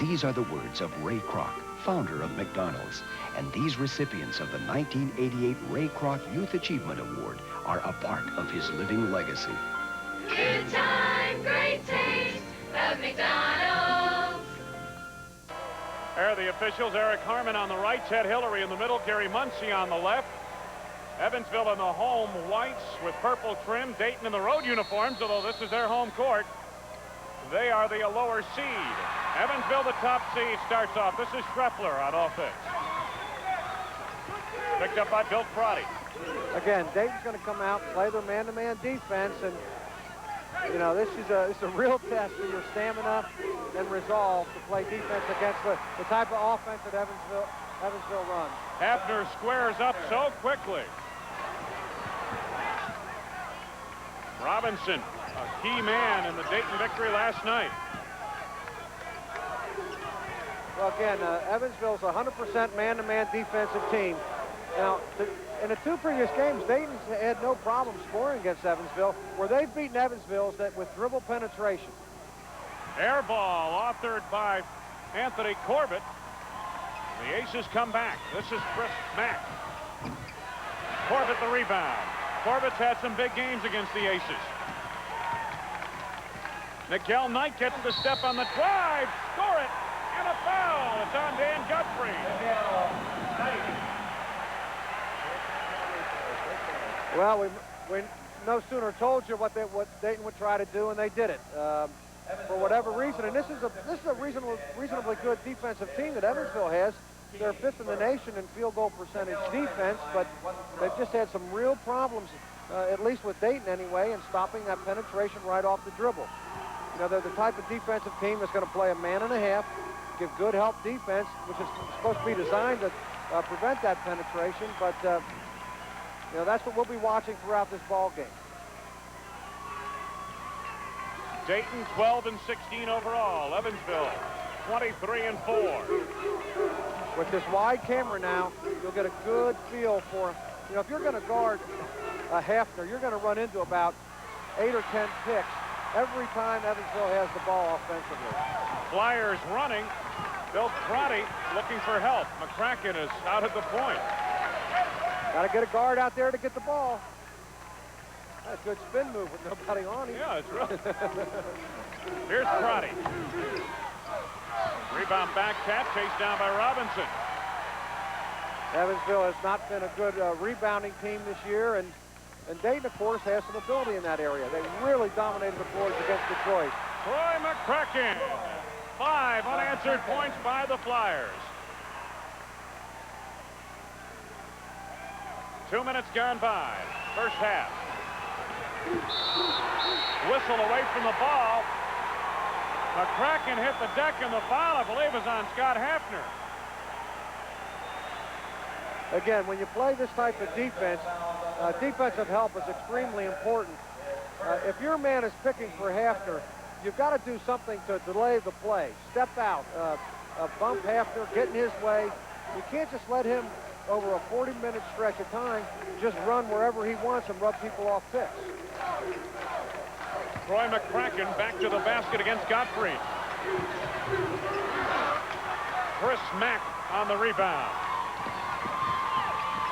These are the words of Ray Kroc, founder of McDonald's, and these recipients of the 1988 Ray Kroc Youth Achievement Award are a part of his living legacy. Good time, great taste of McDonald's. There are the officials. Eric Harmon on the right, Ted Hillary in the middle, Gary Muncie on the left. Evansville in the home whites with purple trim. Dayton in the road uniforms, although this is their home court. They are the lower seed. Evansville, the top seed, starts off. This is Schreffler on offense. Picked up by Bill Crotty. Again, Dayton's going to come out, play their man-to-man defense, and you know, this is a real test for your stamina and resolve to play defense against the type of offense that Evansville runs. Hafner squares up so quickly. Robinson, a key man in the Dayton victory last night. Well, again, Evansville's a 100% man-to-man defensive team. Now, in the two previous games, Dayton's had no problem scoring against Evansville. Where they've beaten Evansville is that with dribble penetration. Air ball authored by Anthony Corbett. The Aces come back. This is Chris Mack. Corbett the rebound. Corbett's had some big games against the Aces. Miguel Knight gets the step on the drive. Score it. And a foul. It's on Dan Godfrey. Well, we no sooner told you what Dayton would try to do, and they did it. For whatever reason, and this is a reasonably good defensive team that Evansville has. They're fifth in the nation in field goal percentage defense, but they've just had some real problems, at least with Dayton anyway, in stopping that penetration right off the dribble. You know, they're the type of defensive team that's going to play a man and a half, give good help defense, which is supposed to be designed to prevent that penetration, but you know, that's what we'll be watching throughout this ball game. Dayton 12 and 16 overall. Evansville 23 and 4. With this wide camera now, you'll get a good feel for, you know, if you're going to guard a Hafner, you're going to run into about 8 or 10 picks every time Evansville has the ball offensively. Flyers running. Bill Crotty looking for help. McCracken is out at the point. Got to get a guard out there to get the ball. That's a good spin move with nobody on him. Yeah, it's right. Here's Crotty. Rebound back tap, chased down by Robinson. Evansville has not been a good rebounding team this year, and Dayton, of course, has some ability in that area. They really dominated the boards against Detroit. Troy McCracken. 5 unanswered points by the Flyers. 2 minutes gone by. First half. Whistle away from the ball. McCracken hit the deck, and the foul, I believe, is on Scott Hafner. Again, when you play this type of defense, defensive help is extremely important. If your man is picking for Hafner, you've got to do something to delay the play. Step out, bump Hafner, get in his way. You can't just let him, over a 40-minute stretch of time, just run wherever he wants and rub people off picks. Troy McCracken back to the basket against Godfrey. Chris Mack on the rebound.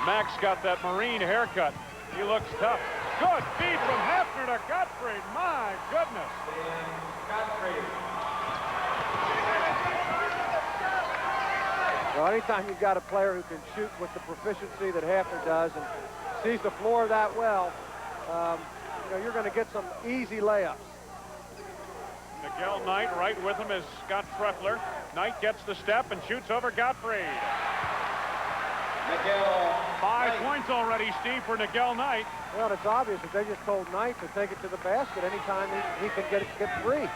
Mack's got that Marine haircut. He looks tough. Good feed from Hafner to Godfrey. My goodness. Well, anytime you've got a player who can shoot with the proficiency that Hafner does and sees the floor that well, you know, you're going to get some easy layups. Miguel Knight right with him is Scott Schreffler. Knight gets the step and shoots over Godfrey. 5 points already, Steve, for Miguel Knight. Well, it's obvious that they just told Knight to take it to the basket anytime he can get free.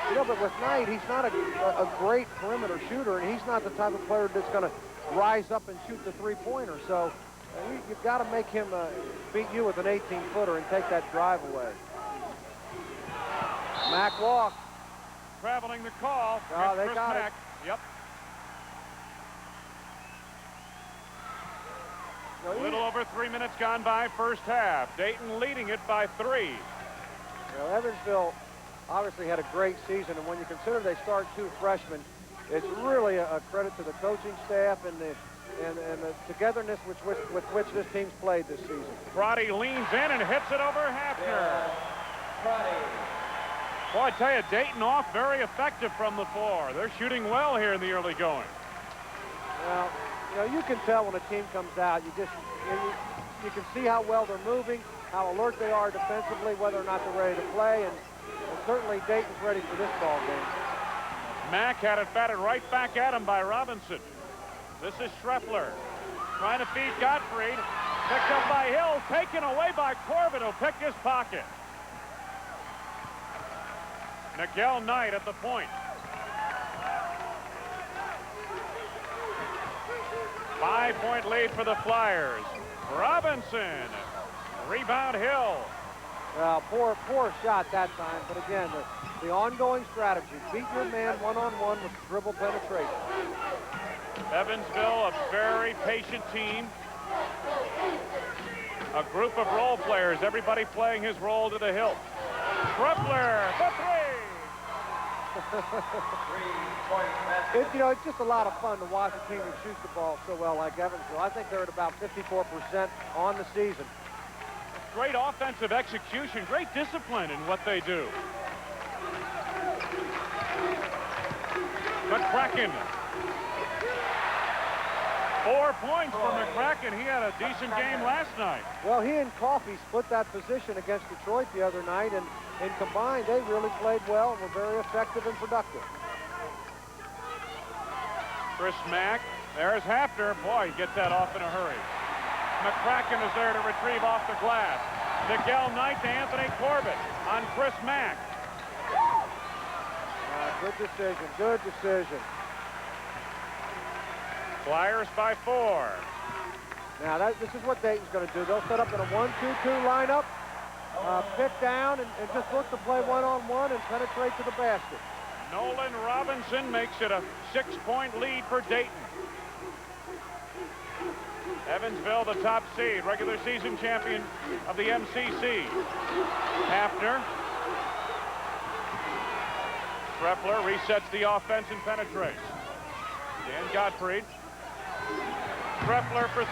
You know, but with Knight, he's not a great perimeter shooter, and he's not the type of player that's going to rise up and shoot the three-pointer. So you've got to make him beat you with an 18-footer and take that drive away. Mack walk. Traveling the call. Oh, they Chris got Mack. Yep. A little over 3 minutes gone by first half. Dayton leading it by 3. Well, Evansville obviously had a great season, and when you consider they start 2 freshmen, it's really a credit to the coaching staff and the togetherness with which this team's played this season. Crotty leans in and hits it over Hafner. Boy, I tell you, Dayton off very effective from the floor. They're shooting well here in the early going. Well, you know, you can tell when a team comes out. You can see how well they're moving, how alert they are defensively, whether or not they're ready to play, and certainly Dayton's ready for this ball game. Mack had it batted right back at him by Robinson. This is Schreffler trying to feed Gottfried. Picked up by Hill, taken away by Corbett, who picked his pocket. Miguel Knight at the point. 5-point lead for the Flyers. Robinson. Rebound Hill. Well, poor shot that time, but again, the ongoing strategy. Beat your man one-on-one with dribble penetration. Evansville, a very patient team. A group of role players, everybody playing his role to the hilt. Schreffler, the 3. You know, it's just a lot of fun to watch a team that shoots the ball so well like Evansville. I think they're at about 54% on the season. Great offensive execution, great discipline in what they do. McCracken. 4 points for McCracken. He had a decent game last night. Well, he and Coffey split that position against Detroit the other night, and combined, they really played well and were very effective and productive. Chris Mack. There's Hafner. Boy, he gets that off in a hurry. McCracken is there to retrieve off the glass. Miguel Knight to Anthony Corbett on Chris Mack. Good decision. Good decision. Flyers by 4. Now, this is what Dayton's going to do. They'll set up in a 1-2-2 lineup, pick down, and just look to play one-on-one and penetrate to the basket. Nolan Robinson makes it a 6-point lead for Dayton. Evansville, the top seed, regular season champion of the MCC. Hafner. Schreffler resets the offense and penetrates. Dan Gottfried. Schreffler for 3.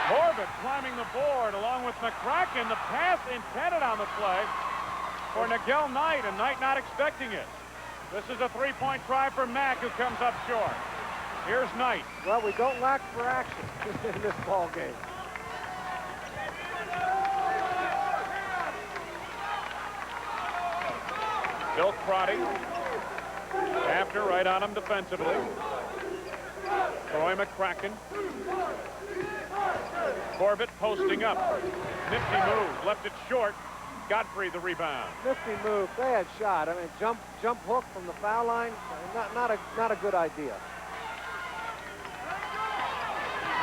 Corbett climbing the board along with McCracken. The pass intended on the play for Miguel Knight, and Knight not expecting it. This is a 3-point try for Mack, who comes up short. Here's Knight. Well, we don't lack for action in this ball game. Bill Crotty. After right on him defensively. Troy McCracken. Corbett posting up. Nifty move. Left it short. Godfrey the rebound. Nifty move. Bad shot. I mean, jump hook from the foul line. Not a good idea.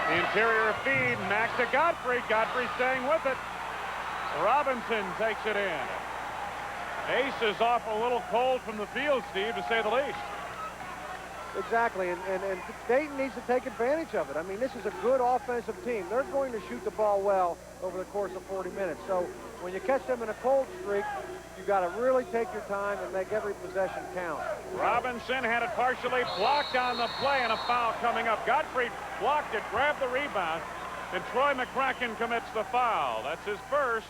The interior feed. Mack to Godfrey. Godfrey staying with it. Robinson takes it in. Ace is off a little cold from the field, Steve, to say the least. Exactly, and Dayton needs to take advantage of it. I mean, this is a good offensive team. They're going to shoot the ball well over the course of 40 minutes. So when you catch them in a cold streak, you got to really take your time and make every possession count. Robinson had it partially blocked on the play, and a foul coming up. Godfrey blocked it, grabbed the rebound, and Troy McCracken commits the foul. That's his first.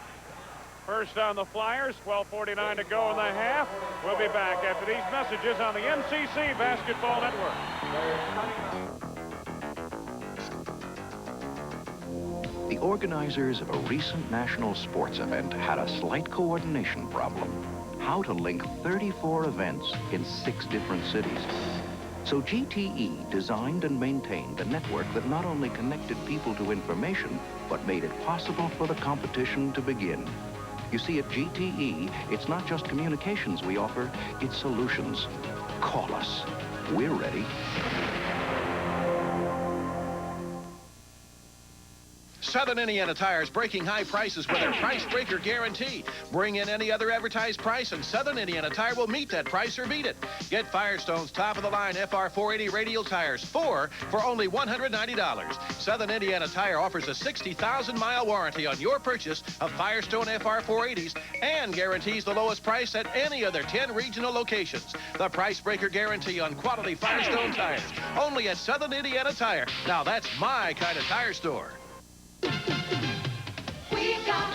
First on the Flyers, 12:49 to go in the half. We'll be back after these messages on the MCC Basketball Network. The organizers of a recent national sports event had a slight coordination problem. How to link 34 events in 6 different cities. So GTE designed and maintained a network that not only connected people to information, but made it possible for the competition to begin. You see, at GTE, it's not just communications we offer, it's solutions. Call us. We're ready. Southern Indiana Tire's breaking high prices with their price breaker guarantee. Bring in any other advertised price and Southern Indiana Tire will meet that price or beat it. Get Firestone's top-of-the-line FR 480 radial tires, 4 for only $190. Southern Indiana Tire offers a 60,000-mile warranty on your purchase of Firestone FR 480s and guarantees the lowest price at any other 10 regional locations. The price breaker guarantee on quality Firestone tires, only at Southern Indiana Tire. Now that's my kind of tire store. We've got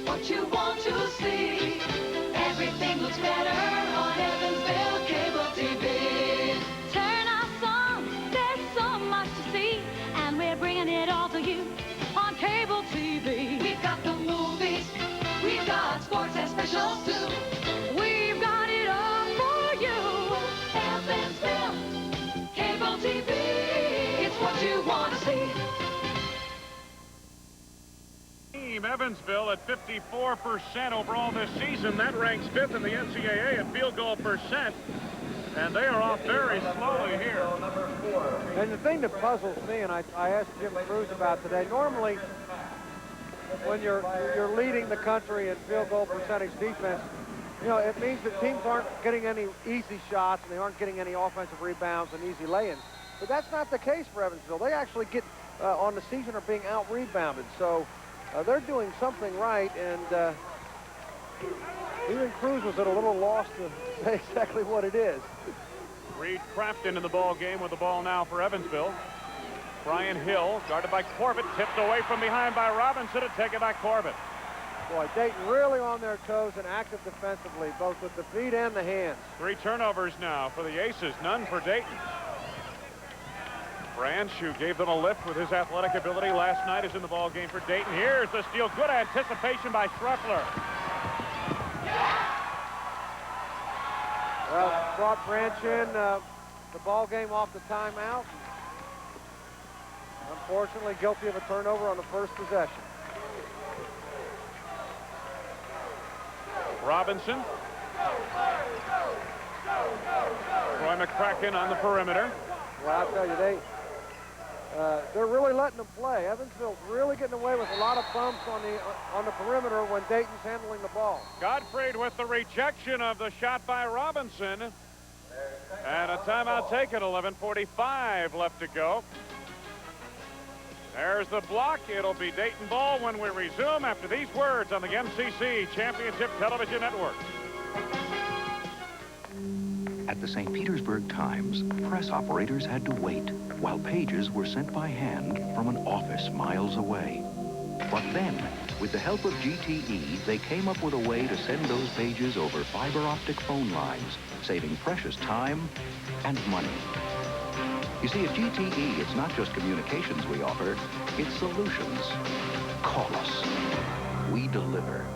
what you want to see. Everything looks better on Evansville Cable TV. Turn us on, there's so much to see, and we're bringing it all to you on cable TV. We've got the movies, we've got sports and specials too. We've got it all for you. Evansville Cable TV, it's what you want to see. Evansville at 54% overall this season. That ranks 5th in the NCAA at field goal percent. And they are off very slowly here. And the thing that puzzles me, and I asked Jim Cruz about today, normally when you're leading the country in field goal percentage defense, you know, it means that teams aren't getting any easy shots and they aren't getting any offensive rebounds and easy lay-ins. But that's not the case for Evansville. They actually get, on the season, are being out-rebounded. So they're doing something right, and even Cruz was at a little loss to say exactly what it is. Reed Crafton in the ball game with the ball now for Evansville. Brian Hill, guarded by Corbett, tipped away from behind by Robinson to take it by Corbett. Boy, Dayton really on their toes and active defensively, both with the feet and the hands. 3 turnovers now for the Aces, none for Dayton. Branch, who gave them a lift with his athletic ability last night, is in the ball game for Dayton. Here's the steal. Good anticipation by Schruffler. Well, brought Branch in the ball game off the timeout. Unfortunately, guilty of a turnover on the first possession. Robinson. Troy McCracken on the perimeter. Well, I'll tell you, they're really letting them play. Evansville's really getting away with a lot of bumps on the perimeter when Dayton's handling the ball. Gottfried with the rejection of the shot by Robinson. And a timeout taken, 11:45 left to go. There's the block. It'll be Dayton ball when we resume after these words on the MCC Championship Television Network. At the St. Petersburg Times, press operators had to wait while pages were sent by hand from an office miles away. But then, with the help of GTE, they came up with a way to send those pages over fiber optic phone lines, saving precious time and money. You see, at GTE, it's not just communications we offer, it's solutions. Call us. We deliver.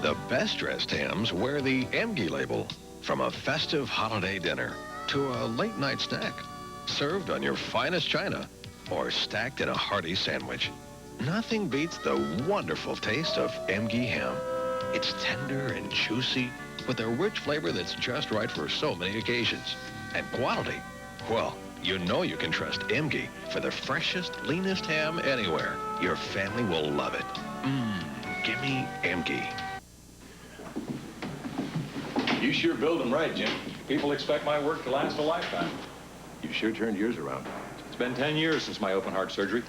The best-dressed hams wear the MG label. From a festive holiday dinner to a late-night snack, served on your finest china or stacked in a hearty sandwich. Nothing beats the wonderful taste of MG ham. It's tender and juicy with a rich flavor that's just right for so many occasions. And quality, well, you know you can trust MG for the freshest, leanest ham anywhere. Your family will love it. Gimme MG. You sure build them right, Jim. People expect my work to last a lifetime. You sure turned yours around. It's been 10 years since my open heart surgery.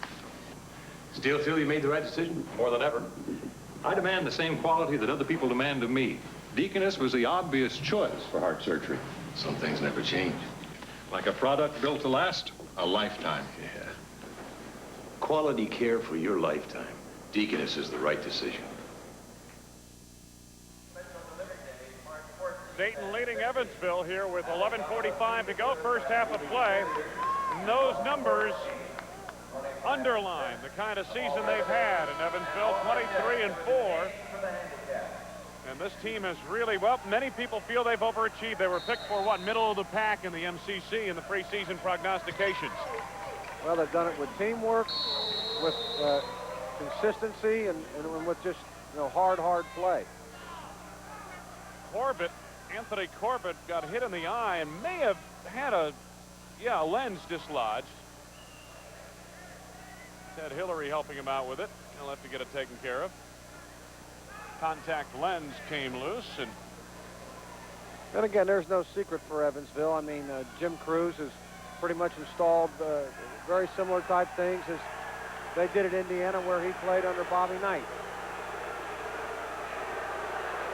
Still feel you made the right decision? More than ever. I demand the same quality that other people demand of me. Deaconess was the obvious choice for heart surgery. Some things never change. Like a product built to last a lifetime. Yeah. Quality care for your lifetime. Deaconess is the right decision. Dayton leading Evansville here with 11:45 to go, first half of play. And those numbers underline the kind of season they've had in Evansville, 23-4. And this team has really, well, many people feel they've overachieved. They were picked for, what, middle of the pack in the MCC in the preseason prognostications. Well, they've done it with teamwork, with consistency and with just, hard play. Anthony Corbett got hit in the eye and may have had a lens dislodged. Ted Hillary helping him out with it. He'll have to get it taken care of. Contact lens came loose, and then again, there's no secret for Evansville. I mean, Jim Cruz has pretty much installed very similar type things as they did at Indiana, where he played under Bobby Knight.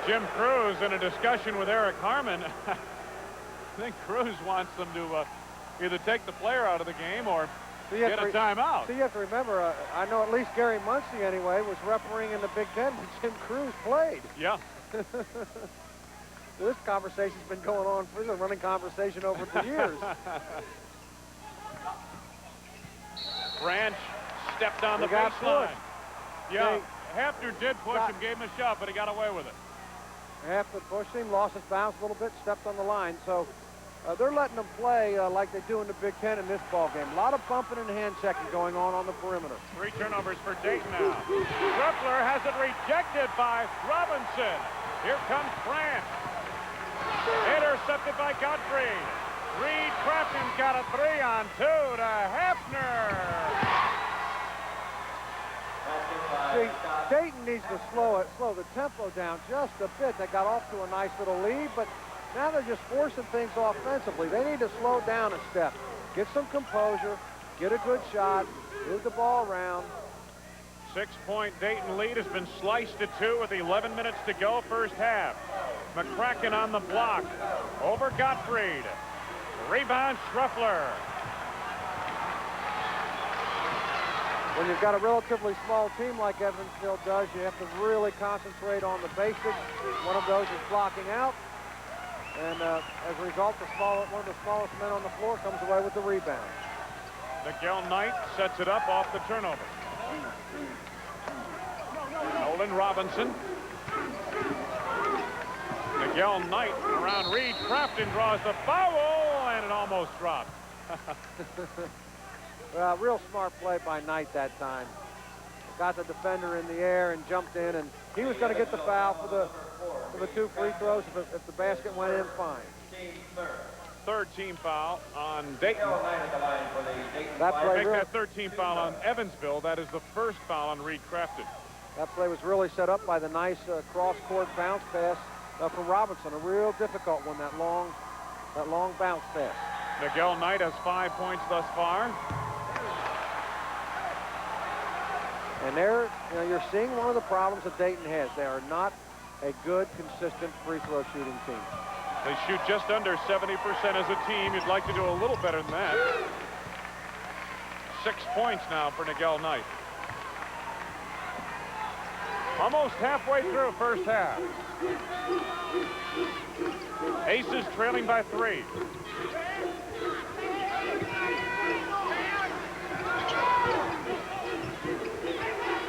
Jim Cruz in a discussion with Eric Harmon. I think Cruz wants them to either take the player out of the game or get a timeout. So you have to remember, I know at least Gary Muncie, anyway, was refereeing in the Big Ten when Jim Cruz played. Yeah. This conversation's been going on. This is a running conversation over for years. Branch stepped on the baseline. Yeah, Hafner did push him, gave him a shot, but he got away with it. Hafner pushed him, lost his bounce a little bit, stepped on the line. So they're letting them play like they do in the Big Ten in this ball game. A lot of bumping and hand checking going on the perimeter. 3 turnovers for Dayton now. Schruffler has it rejected by Robinson. Here comes Branch. Intercepted by Gottfried. Reed Crafton's got a 3-on-2 to Hafner. See, Dayton needs to slow the tempo down just a bit. They got off to a nice little lead, but now they're just forcing things offensively. They need to slow down a step, get some composure, get a good shot, move the ball around. 6-point Dayton lead has been sliced to 2 with 11 minutes to go first half. McCracken on the block over Gottfried. Rebound Schruffler. When you've got a relatively small team like Evansville does, you have to really concentrate on the basics. One of those is blocking out. And as a result, one of the smallest men on the floor comes away with the rebound. Miguel Knight sets it up off the turnover. Nolan Robinson. Miguel Knight around Reed. Crafton draws the foul, and it almost dropped. Real smart play by Knight that time. Got the defender in the air and jumped in, and he was going to get the foul for the 2 free throws if the basket went in fine. Third team foul on Dayton. That third team foul on Evansville. That is the first foul on Reed Crafton. That play was really set up by the nice cross-court bounce pass from Robinson. A real difficult one, that long bounce pass. Miguel Knight has 5 points thus far. And you're seeing one of the problems that Dayton has. They are not a good, consistent free throw shooting team. They shoot just under 70% as a team. You'd like to do a little better than that. 6 points now for Miguel Knight. Almost halfway through first half. Aces trailing by 3.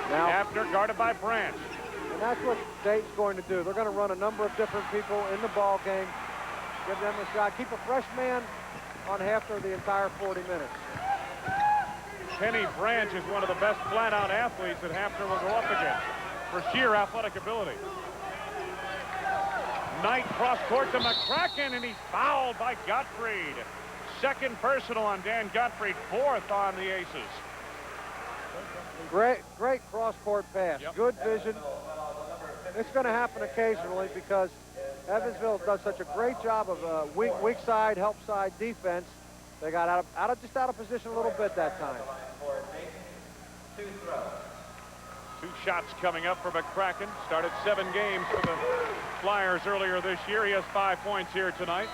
Now, Hafner guarded by Branch. And that's what Dayton's going to do. They're going to run a number of different people in the ball game, give them a shot, keep a fresh man on Hafner the entire 40 minutes. Kenny Branch is one of the best flat-out athletes that Hafner will go up against for sheer athletic ability. Knight cross-court to McCracken, and he's fouled by Gottfried. Second personal on Dan Gottfried, 4th on the Aces. Great cross-court pass. Yep. Good vision. It's going to happen occasionally because Evansville does such a great job of weak side, help side defense. They got out of position a little bit that time. 2 shots coming up for McCracken. Started 7 games for the Flyers earlier this year. He has 5 points here tonight.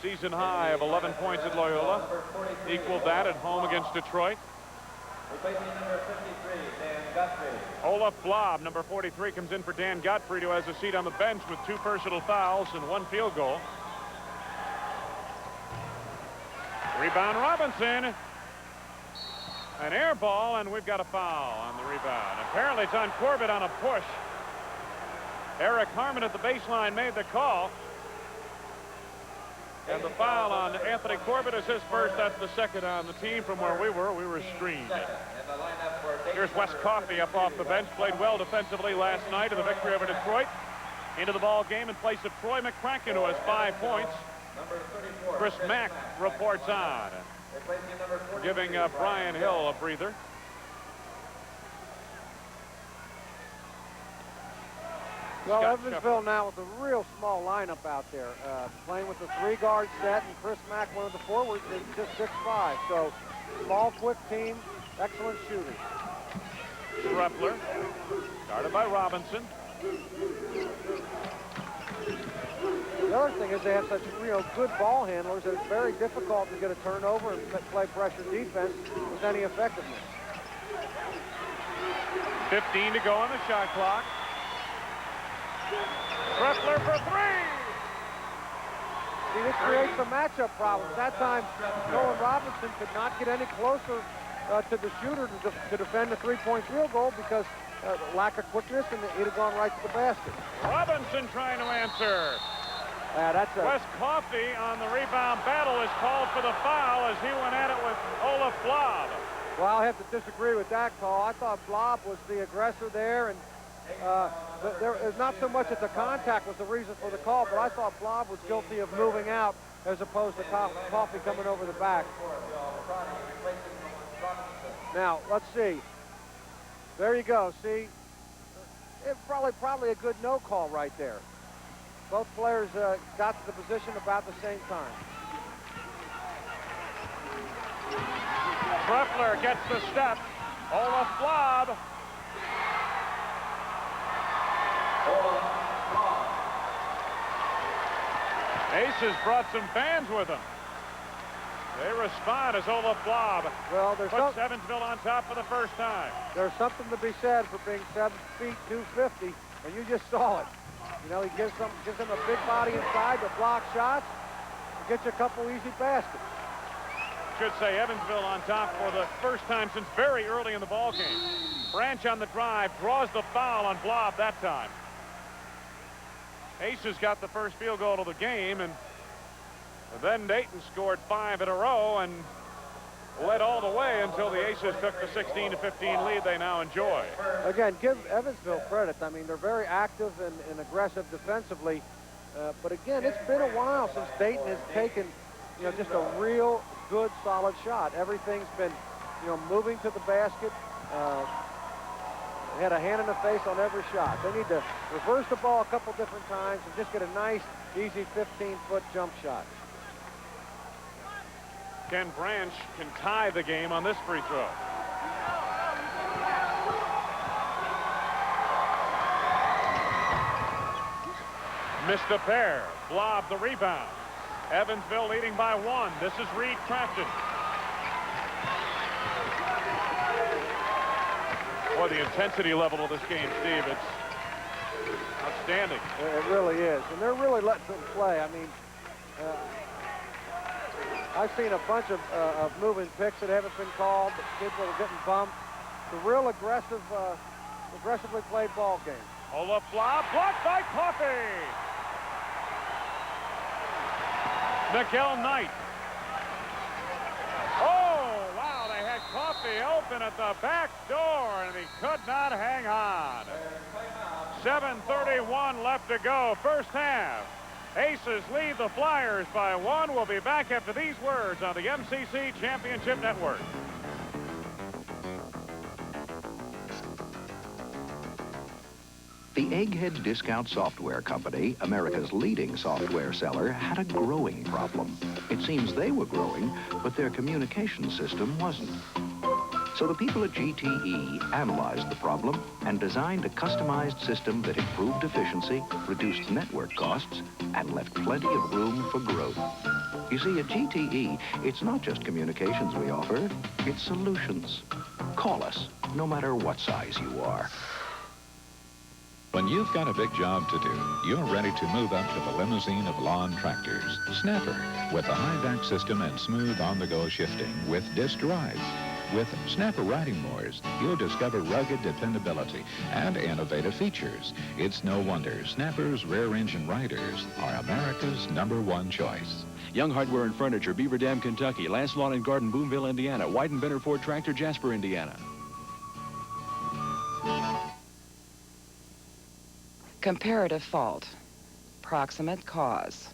Season high of 11 points at Loyola. Equaled that at home against Detroit. Olaf Blob, number 43, comes in for Dan Gottfried, who has a seat on the bench with 2 personal fouls and 1 field goal. Rebound Robinson. An air ball, and we've got a foul on the rebound. Apparently it's on Corbett on a push. Eric Harmon at the baseline made the call. And the foul on Anthony Corbett is his first. That's the second on the team from where we were. We were screened. Here's Wes Coffey up off the bench. Played well defensively last night in the victory over Detroit. Into the ball game in place of Troy McCracken, who has 5 points. Chris Mack reports on, giving Brian Hill a breather. Well, Evansville now with a real small lineup out there, playing with a 3-guard set, and Chris Mack, one of the forwards, is just 6'5". So, small, quick team, excellent shooters. Schreffler, guarded by Robinson. The other thing is they have such good ball handlers that it's very difficult to get a turnover and play pressure defense with any effectiveness. 15 to go on the shot clock. Schreffler for 3. See, this creates some matchup problems. That time, Nolan Robinson could not get any closer to the shooter to defend the 3-point field goal because lack of quickness, and he'd have gone right to the basket. Robinson trying to answer. That's Wes Coffey on the rebound battle is called for the foul as he went at it with Olaf Blob. Well, I'll have to disagree with that call. I thought Blob was the aggressor there, and there is not so much that the contact was the reason for the call, but I thought Blob was guilty of moving out as opposed to Coffey coming over the back. Now, let's see. There you go. See, it's probably a good no call right there. Both players got to the position about the same time. Schreffler gets the step. Olaf Blob. Aces brought some fans with them. They respond as Olaf Blob puts Evansville on top for the first time. There's something to be said for being 7 feet 250, and you just saw it. You know, he gives them a big body inside to block shots and get you a couple easy baskets. Should say Evansville on top for the first time since very early in the ball game. Branch on the drive, draws the foul on Blob that time. Aces got the first field goal of the game, and then Dayton scored 5 in a row and led all the way until the Aces took the 16-15 lead they now enjoy. Again, give Evansville credit. I mean, they're very active and aggressive defensively. But again, it's been a while since Dayton has taken, just a real good, solid shot. Everything's been, moving to the basket. They had a hand in the face on every shot. They need to reverse the ball a couple different times and just get a nice, easy 15-foot jump shot. Ken Branch can tie the game on this free throw. Missed a pair. Blob the rebound. Evansville leading by 1. This is Reed Crafton. Boy, the intensity level of this game, Steve, it's outstanding. It really is. And they're really letting them play. I mean, I've seen a bunch of moving picks that haven't been called. Kids that are getting bumped. It's a real aggressively played ball game. Olaf Blob blocked by Coffey. Miguel Knight. Oh, wow, they had Coffey open at the back door, and he could not hang on. 7:31 left to go, first half. Aces lead the Flyers by 1. We'll be back after these words on the MCC Championship Network. The Egghead Discount Software Company, America's leading software seller, had a growing problem. It seems they were growing, but their communication system wasn't. So the people at GTE analyzed the problem and designed a customized system that improved efficiency, reduced network costs, and left plenty of room for growth. You see, at GTE, it's not just communications we offer, it's solutions. Call us, no matter what size you are. When you've got a big job to do, you're ready to move up to the limousine of lawn tractors. Snapper, with a high-back system and smooth on-the-go shifting with disc drive. With Snapper riding mowers, you'll discover rugged dependability and innovative features. It's no wonder Snapper's rear-engine riders are America's #1 choice. Young Hardware and Furniture, Beaver Dam, Kentucky. Lance Lawn and Garden, Boonville, Indiana. Weidenbender Ford Tractor, Jasper, Indiana. Comparative fault, proximate cause,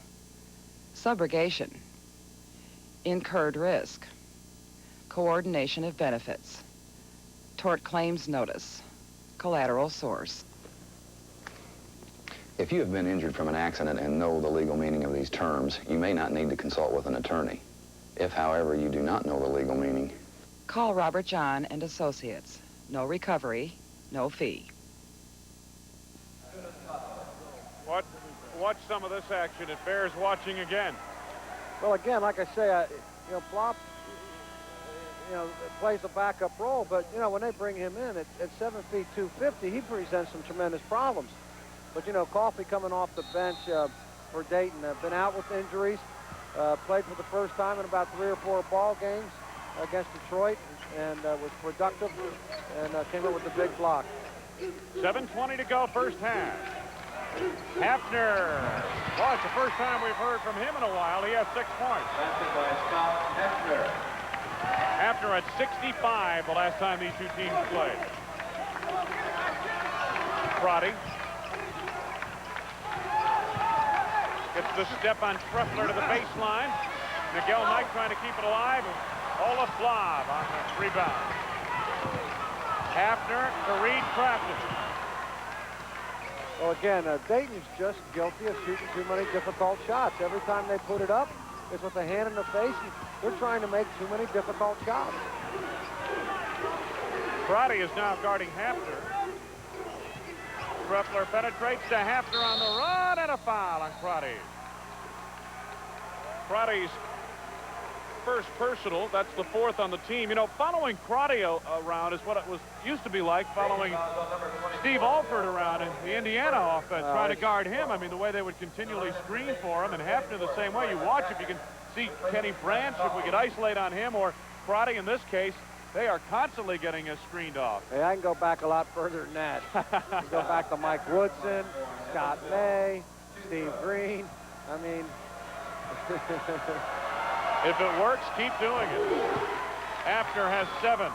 subrogation, incurred risk, coordination of benefits, tort claims notice, collateral source. If you have been injured from an accident and know the legal meaning of these terms, you may not need to consult with an attorney. If, however, you do not know the legal meaning, call Robert John and Associates. No recovery, no fee. Watch some of this action. It bears watching again. Well, again, like I say, Flop, plays a backup role, but, when they bring him in at 7 feet 250, he presents some tremendous problems. But, Coffey coming off the bench for Dayton, been out with injuries, played for the first time in about 3 or 4 ball games against Detroit, and was productive, and came up with a big block. 7:20 to go, first half. Hafner. Well, it's the first time we've heard from him in a while. He has 6 points. Hafner at 65 the last time these two teams played. Crotty gets the step on Truffler to the baseline. Miguel Knight trying to keep it alive. Olaf Blav on the rebound. Hafner to Reed Crafton. Well, again, Dayton's just guilty of shooting too many difficult shots. Every time they put it up, it's with a hand in the face, and they're trying to make too many difficult shots. Crotty is now guarding Hafner. Truffler penetrates to Hafner on the run, and a foul on Crotty. Crotty's first personal. That's the 4th on the team. Following Crotty around is what it used to be like following Steve Alford around in the Indiana offense, trying to guard him. I mean, the way they would continually screen for him, and Hafner the same way. You watch if you can see Kenny Branch, if we could isolate on him, or Crotty in this case. They are constantly getting screened off. Hey, I can go back a lot further than that. Go back to Mike Woodson, Scott May, Steve Green. I mean... If it works, keep doing it. Hafner has 7.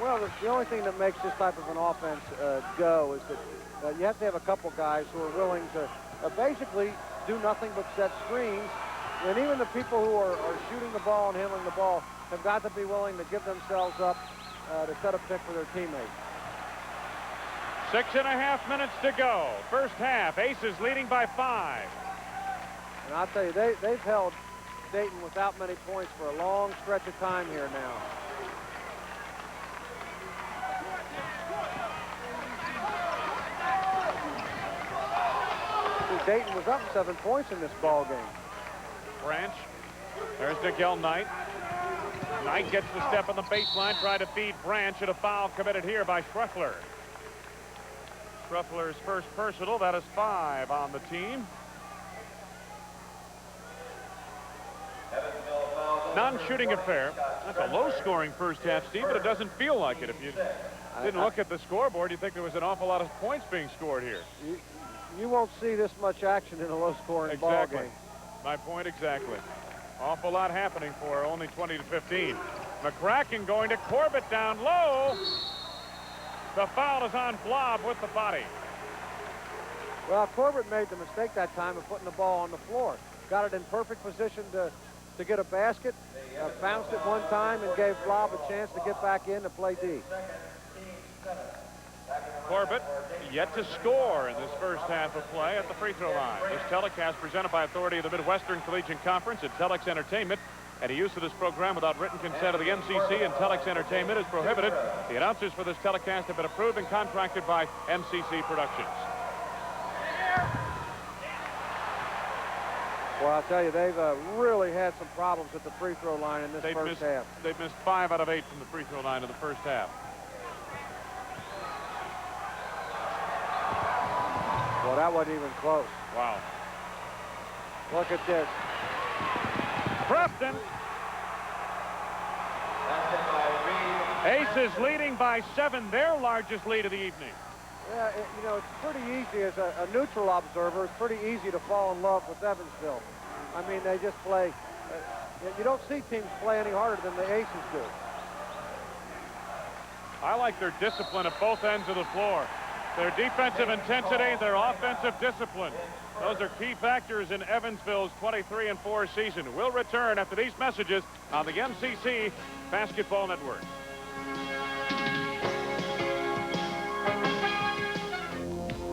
Well, the only thing that makes this type of an offense go is that you have to have a couple guys who are willing to basically do nothing but set screens. And even the people who are shooting the ball and handling the ball have got to be willing to give themselves up to set a pick for their teammates. 6.5 minutes to go. First half, Aces leading by 5. And I'll tell you, they've held Dayton without many points for a long stretch of time here now. Dayton was up 7 points in this ball game. Branch. There's Miguel Knight. Knight gets the step on the baseline, try to feed Branch, and a foul committed here by Truffler. Truffler's first personal. That is 5 on the team. Non-shooting affair. That's a low-scoring first half, Steve, but it doesn't feel like it. If you didn't look at the scoreboard, you'd think there was an awful lot of points being scored here. You won't see this much action in a low-scoring ball game. My point exactly. Awful lot happening for only 20-15. McCracken going to Corbett down low. The foul is on Blob with the body. Well, Corbett made the mistake that time of putting the ball on the floor. Got it in perfect position to get a basket, bounced it one time and gave Blob a chance to get back in to play D. Corbett yet to score in this first half of play at the free throw line. This telecast presented by authority of the Midwestern Collegiate Conference and Telex Entertainment. Any use of this program without written consent of the MCC and Telex Entertainment is prohibited. The announcers for this telecast have been approved and contracted by MCC Productions. Well, I'll tell you, they've really had some problems at the free throw line in this first half. They've missed 5 out of 8 from the free throw line in the first half. Well, that wasn't even close. Wow. Look at this. Preston. Aces leading by 7, their largest lead of the evening. Yeah, it's pretty easy as a neutral observer. It's pretty easy to fall in love with Evansville. I mean, they just play. You don't see teams play any harder than the Aces do. I like their discipline at both ends of the floor. Their defensive intensity, their offensive discipline. Those are key factors in Evansville's 23-4 season. We'll return after these messages on the MCC Basketball Network.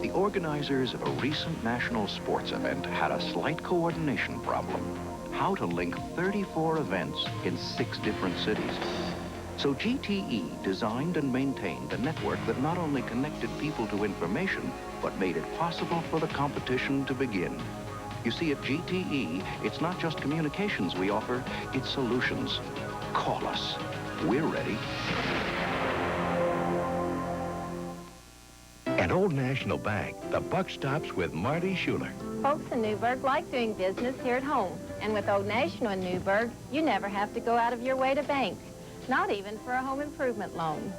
The organizers of a recent national sports event had a slight coordination problem. How to link 34 events in 6 different cities. So GTE designed and maintained a network that not only connected people to information, but made it possible for the competition to begin. You see, at GTE, it's not just communications we offer, it's solutions. Call us. We're ready. At Old National Bank, the buck stops with Marty Schuler. Folks in Newburgh like doing business here at home. And with Old National in Newburgh, you never have to go out of your way to bank. Not even for a home improvement loan.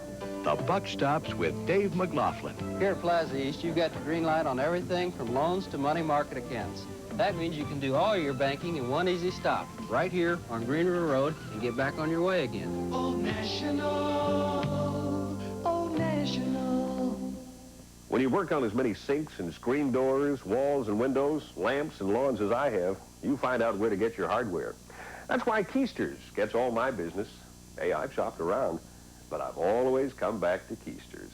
The buck stops with Dave McLaughlin. Here at Plaza East, you've got the green light on everything from loans to money market accounts. That means you can do all your banking in one easy stop, right here on Green River Road, and get back on your way again. Old National, Old National. When you work on as many sinks and screen doors, walls and windows, lamps and lawns as I have, you find out where to get your hardware. That's why Keister's gets all my business. Hey, I've shopped around, but I've always come back to Keister's.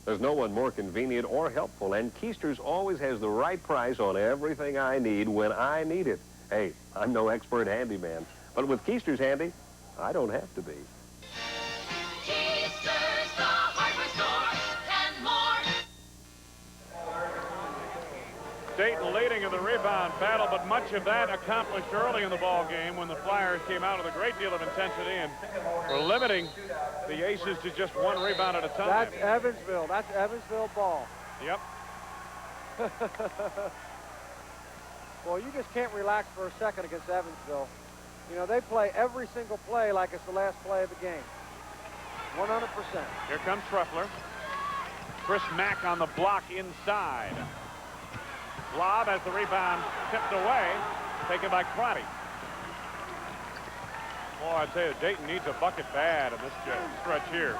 There's no one more convenient or helpful, and Keister's always has the right price on everything I need when I need it. Hey, I'm no expert handyman, but with Keister's handy, I don't have to be. Keister's, the hardware store, and more. Dayton leading in the rebound battle, but much of that accomplished early in the ball game when the Flyers came out with a great deal of intensity and were limiting the Aces to just one rebound at a time. That's Evansville. That's Evansville ball. Yep. Well, you just can't relax for a second against Evansville. You know, they play every single play like it's the last play of the game. 100%. Here comes Treffler. Chris Mack on the block inside. Lob as the rebound tipped away, taken by Crotty. Boy, I tell you, Dayton needs a bucket bad in this stretch here.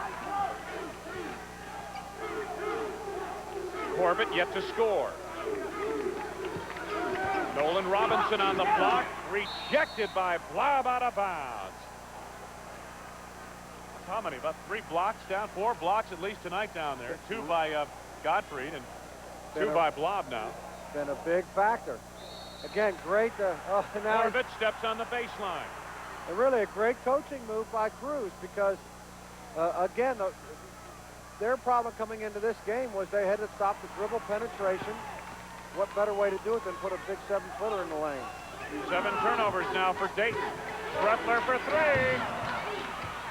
Corbett yet to score. Nolan Robinson on the block, rejected by Blob out of bounds. How many? About 3 blocks down, 4 blocks at least tonight down there. 2 by Gottfried and 2 by Blob now. Been a big factor. Again, great. Now Corbett steps on the baseline. Really a great coaching move by Cruz because, again, their problem coming into this game was they had to stop the dribble penetration. What better way to do it than put a big 7-footer in the lane? 7 turnovers now for Dayton. Treffler for 3.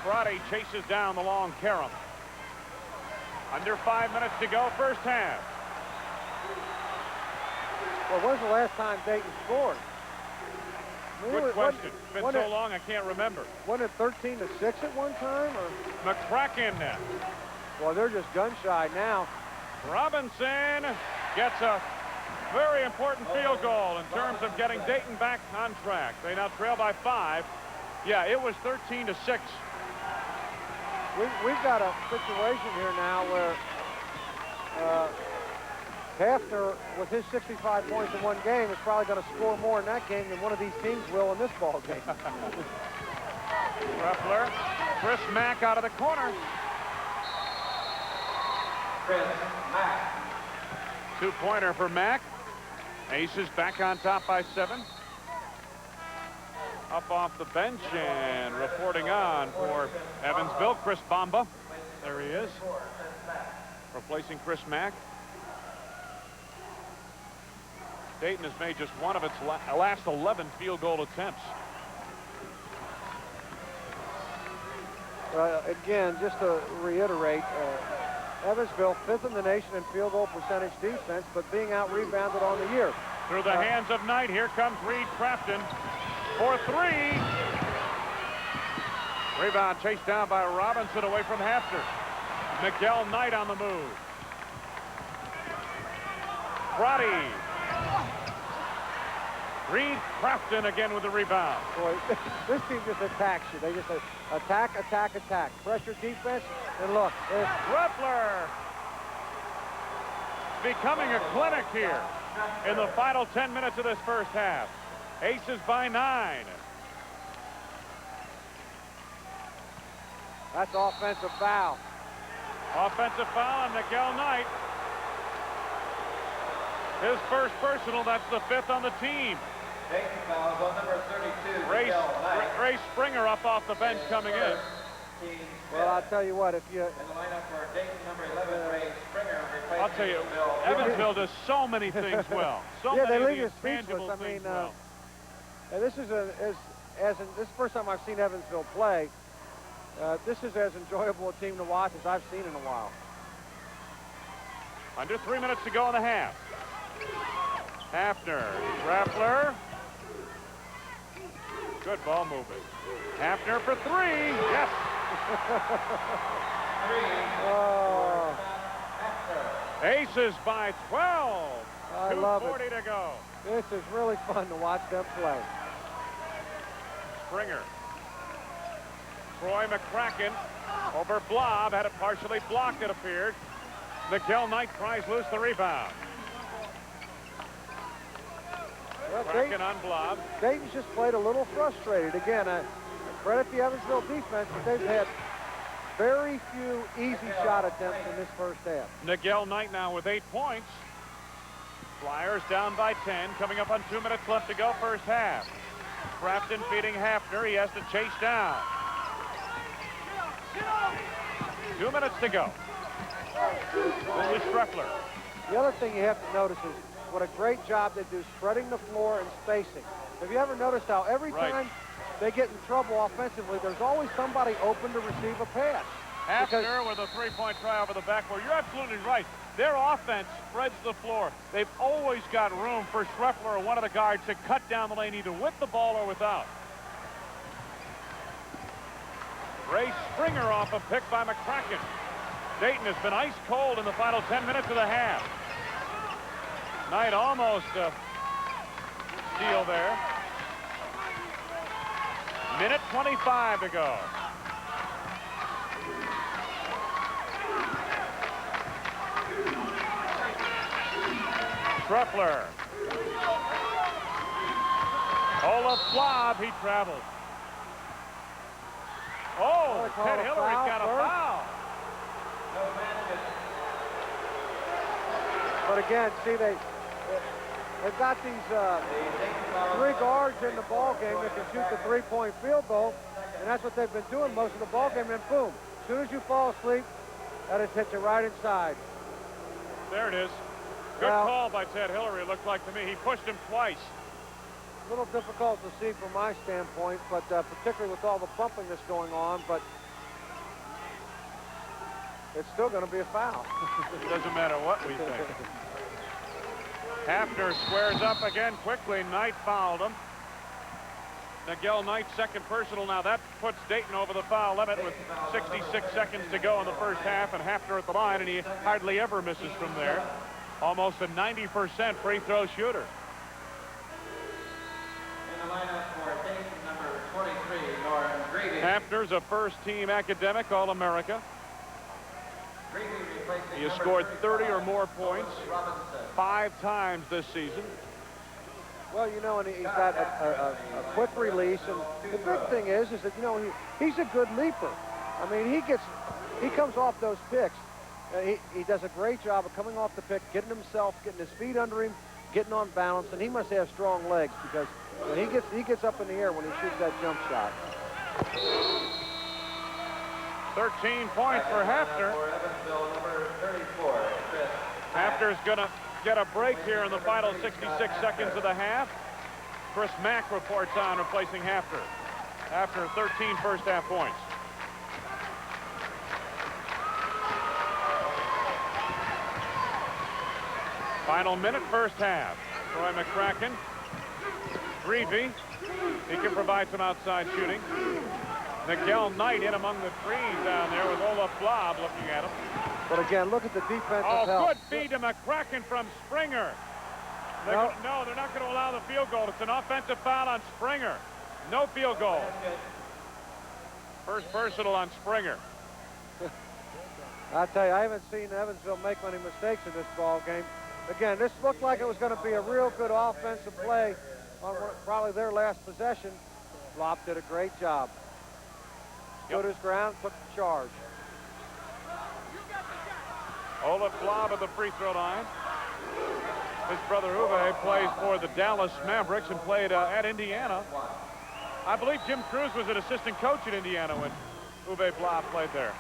Crotty chases down the long carom. Under 5 minutes to go, first half. Well, when's the last time Dayton scored? Good question. It's been so long, I can't remember. Wasn't it 13-6 at one time? Or? McCracken. Well, they're just gun shy now. Robinson gets a very important field goal in terms of getting Dayton back on track. They now trail by 5. Yeah, it was 13-6. We've got a situation here now where Hafner, with his 65 points in one game, is probably going to score more in that game than one of these teams will in this ball game. Treffler, Chris Mack out of the corner. Chris Mack. 2-pointer for Mack. Aces back on top by 7. Up off the bench and reporting on for Evansville, Chris Bamba. There he is, replacing Chris Mack. Dayton has made just one of its last 11 field goal attempts. Again, just to reiterate, Evansville 5th in the nation in field goal percentage defense, but being out-rebounded on the year. Through the hands of Knight, here comes Reed Crafton for 3. Rebound chased down by Robinson away from Hafner. Miguel Knight on the move. Crotty. Reed Crafton again with the rebound. Boy, this team just attacks you. They just attack, attack, attack. Pressure defense, and look. Shreffler becoming a clinic here in the final 10 minutes of this first half. Aces by 9. That's offensive foul. Offensive foul on Miguel Knight. His first personal, that's the 5th on the team. Dayton fouls on number 32, Ray Springer up off the bench coming in. Well, I'll tell you what, if you... In the lineup for Dayton, number 11, Ray Springer. I'll tell you, Evansville does so many things well. So yeah, many they leave you of these speechless. tangible I mean, things well. this is this is the first time I've seen Evansville play. This is as enjoyable a team to watch as I've seen in a while. Under 3 minutes to go in the half. Hafner, Rappler. Good ball movement. Hafner for 3. Yes. Oh. Aces by 12. I love it. 2:40 to go. This is really fun to watch them play. Springer. Troy McCracken over Blob. Had it partially blocked, it appeared. Miguel Knight pries loose the rebound. Well, Kraken on Blob. Dayton's just played a little frustrated. Again, I credit the Evansville defense, but they've had very few easy shot attempts in this first half. Miguel Knight now with 8 points. Flyers down by 10, coming up on 2 minutes left to go first half. Crafton feeding Hafner. He has to chase down. 2 minutes to go. This is Shreffler. The other thing you have to notice is what a great job they do spreading the floor and spacing. Have you ever noticed how every time they get in trouble offensively, there's always somebody open to receive a pass? Hafner with a three-point try over the backboard. You're absolutely right. Their offense spreads the floor. They've always got room for Shreffler or one of the guards to cut down the lane either with the ball or without. Ray Springer off a pick by McCracken. Dayton has been ice cold in the final 10 minutes of the half. Knight almost steal there. Minute 25 to go. Shreffler. Olaf Blob, he traveled. Oh, Ted Hillary's got a foul. But again, see, they've got these 3 guards in the ball game that can shoot the 3-point field goal, and that's what they've been doing most of the ball game. And boom, as soon as you fall asleep, that has hit you right inside. There it is. Good call by Ted Hillary, it looked like to me. He pushed him twice. A little difficult to see from my standpoint, but particularly with all the pumping that's going on, but it's still going to be a foul. It doesn't matter what we think. Hafner squares up again quickly. Knight fouled him. Miguel Knight's second personal. Now that puts Dayton over the foul limit with 66 seconds to go in the first half, and Hafner at the line, and he hardly ever misses from there. Almost a 90% free throw shooter. In the lineup for Dayton, number 23, Norm Greavy. Hafner's a first-team academic All-America. He has scored 30 or more points 5 times this season. Well, you know, and he's got a quick release, and the big thing is that, you know, he's a good leaper. I mean, he comes off those picks. He does a great job of coming off the pick, getting his feet under him, getting on balance, and he must have strong legs because when he gets up in the air when he shoots that jump shot. 13 points for Hafner. Hafner's going to get a break here in the final 66 seconds of the half. Chris Mack reports on replacing Hafner after 13 first half points. Final minute, first half. Troy McCracken. Greavy. He can provide some outside shooting. Miguel Knight in among the trees down there with Olaf Blob looking at him. But again, look at the defensive help. Good feed to McCracken from Springer. No, they're not going to allow the field goal. It's an offensive foul on Springer. No field goal. First personal on Springer. I tell you, I haven't seen Evansville make many mistakes in this ball game. Again, this looked like it was going to be a real good offensive play on probably their last possession. Flop did a great job. Stood his ground, took the charge. Olaf Flop at the free throw line. His brother Uwe plays for the Dallas Mavericks and played at Indiana. I believe Jim Cruz was an assistant coach at Indiana when Uwe Flop played there.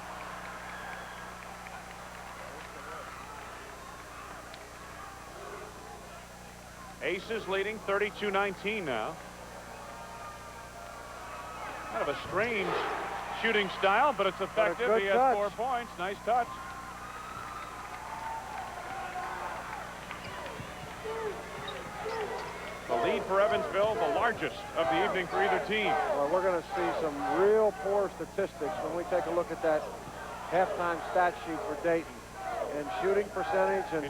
Aces leading 32-19 now. Kind of a strange shooting style, but it's effective. He has 4 points. Nice touch. The lead for Evansville, the largest of the evening for either team. Well, we're going to see some real poor statistics when we take a look at that halftime stat sheet for Dayton. And shooting percentage, and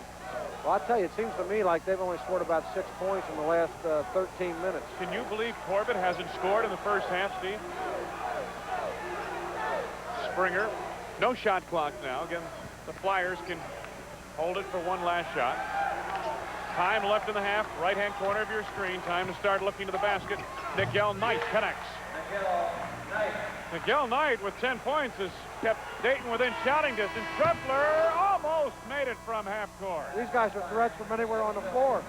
well, I'll tell you, it seems to me like they've only scored about 6 points in the last 13 minutes. Can you believe Corbett hasn't scored in the first half, Steve? Springer, no shot clock now. Again, the Flyers can hold it for one last shot. Time left in the half, right-hand corner of your screen. Time to start looking to the basket. Miguel Knight connects. Miguel Knight with 10 points has kept Dayton within shouting distance. Trepler almost made it from half court. These guys are threats from anywhere on the floor.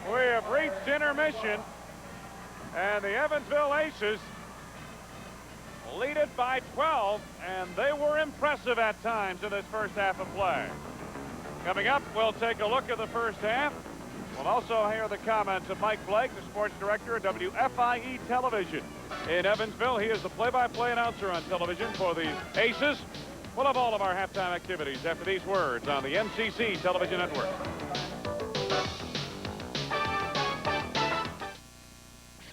We have reached intermission, and the Evansville Aces lead it by 12, and they were impressive at times in this first half of play. Coming up, we'll take a look at the first half. We'll also hear the comments of Mike Blake, the sports director at WFIE Television in Evansville. He is the play-by-play announcer on television for the Aces. We'll have all of our halftime activities after these words on the MCC Television Network.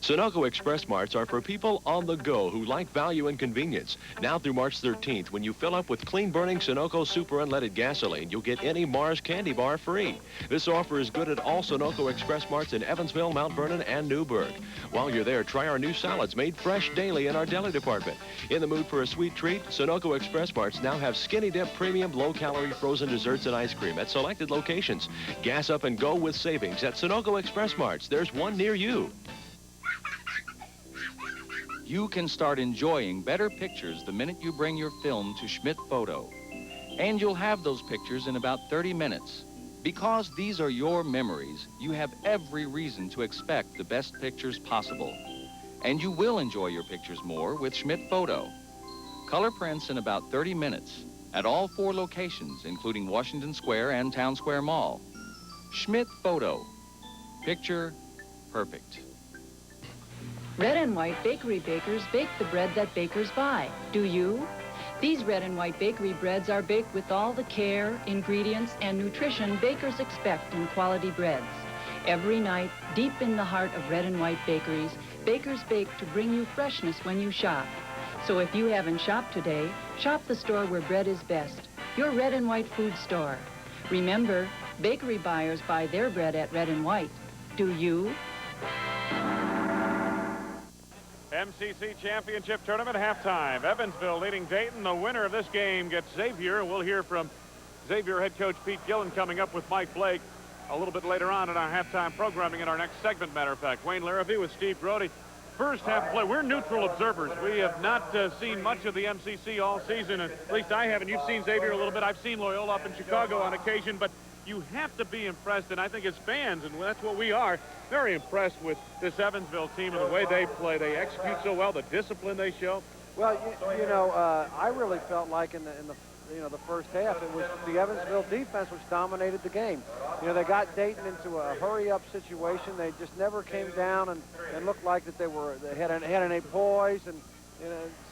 Sunoco Express Marts are for people on the go who like value and convenience. Now through March 13th, when you fill up with clean-burning Sunoco Super Unleaded gasoline, you'll get any Mars candy bar free. This offer is good at all Sunoco Express Marts in Evansville, Mount Vernon, and Newburgh. While you're there, try our new salads made fresh daily in our deli department. In the mood for a sweet treat, Sunoco Express Marts now have Skinny Dip premium low-calorie frozen desserts and ice cream at selected locations. Gas up and go with savings at Sunoco Express Marts. There's one near you. You can start enjoying better pictures the minute you bring your film to Schmidt Photo. And you'll have those pictures in about 30 minutes. Because these are your memories, you have every reason to expect the best pictures possible. And you will enjoy your pictures more with Schmidt Photo. Color prints in about 30 minutes at all 4 locations, including Washington Square and Town Square Mall. Schmidt Photo. Picture perfect. Red and White Bakery bakers bake the bread that bakers buy. Do you? These Red and White Bakery breads are baked with all the care, ingredients, and nutrition bakers expect in quality breads. Every night, deep in the heart of Red and White Bakeries, bakers bake to bring you freshness when you shop. So if you haven't shopped today, shop the store where bread is best, your Red and White food store. Remember, bakery buyers buy their bread at Red and White. Do you? MCC Championship Tournament halftime. Evansville leading Dayton. The winner of this game gets Xavier. We'll hear from Xavier head coach Pete Gillen coming up with Mike Blake a little bit later on in our halftime programming in our next segment, matter of fact. Wayne Larrabee with Steve Brody. First half play, we're neutral observers. We have not seen much of the MCC all season. At least I haven't. You've seen Xavier a little bit. I've seen Loyola up in Chicago on occasion, but you have to be impressed, and I think as fans, and that's what we are, very impressed with this Evansville team and the way they play. They execute so well, the discipline they show. Well, you know, I really felt like in the first half, it was the Evansville defense which dominated the game. You know, they got Dayton into a hurry-up situation. They just never came down and looked like that they had any poise and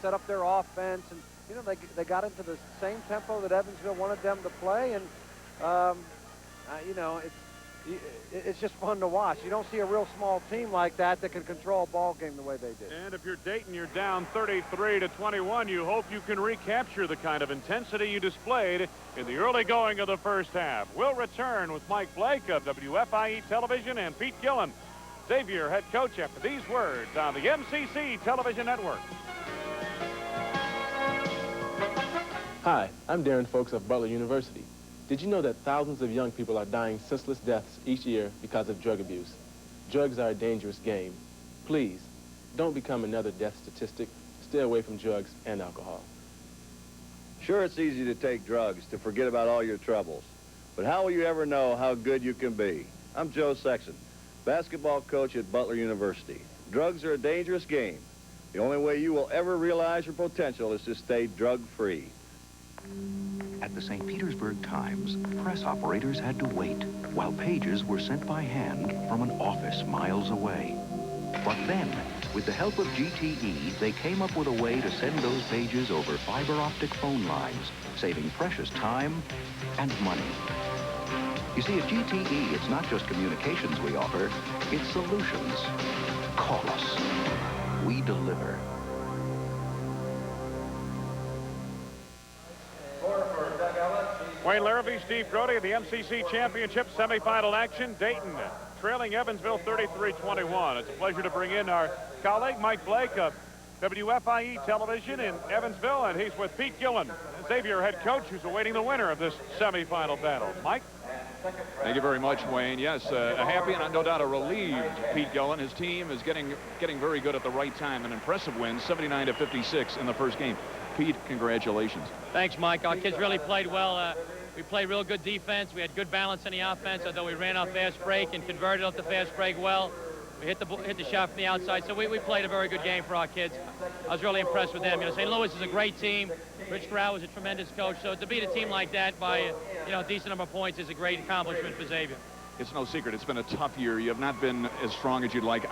set up their offense. And you know, they got into the same tempo that Evansville wanted them to play. And you know, it's just fun to watch. You don't see a real small team like that can control a ball game the way they did. And if you're Dayton, you're down 33-21. You hope you can recapture the kind of intensity you displayed in the early going of the first half. We'll return with Mike Blake of WFIE Television and Pete Gillen, Xavier head coach, after these words on the MCC Television Network. Hi, I'm Darren Folks of Butler University. Did you know that thousands of young people are dying senseless deaths each year because of drug abuse? Drugs are a dangerous game. Please, don't become another death statistic. Stay away from drugs and alcohol. Sure, it's easy to take drugs, to forget about all your troubles. But how will you ever know how good you can be? I'm Joe Sexton, basketball coach at Butler University. Drugs are a dangerous game. The only way you will ever realize your potential is to stay drug-free. At the St. Petersburg Times, press operators had to wait while pages were sent by hand from an office miles away. But then, with the help of GTE, they came up with a way to send those pages over fiber optic phone lines, saving precious time and money. You see, at GTE, it's not just communications we offer, it's solutions. Call us. We deliver. Wayne Larrabee, Steve Grody, the MCC Championship semifinal action. Dayton trailing Evansville 33-21. It's a pleasure to bring in our colleague, Mike Blake of WFIE Television in Evansville, and he's with Pete Gillen, Xavier head coach, who's awaiting the winner of this semifinal battle. Mike? Thank you very much, Wayne. Yes, a happy and no doubt a relieved Pete Gillen. His team is getting very good at the right time. An impressive win, 79-56 in the first game. Pete, congratulations. Thanks, Mike. Our kids really played well. We played real good defense. We had good balance in the offense, although we ran our fast break and converted off the fast break well. We hit the shot from the outside, so we played a very good game for our kids. I was really impressed with them. You know, St. Louis is a great team. Rich Corral was a tremendous coach, so to beat a team like that by a decent number of points is a great accomplishment for Xavier. It's no secret. It's been a tough year. You have not been as strong as you'd like.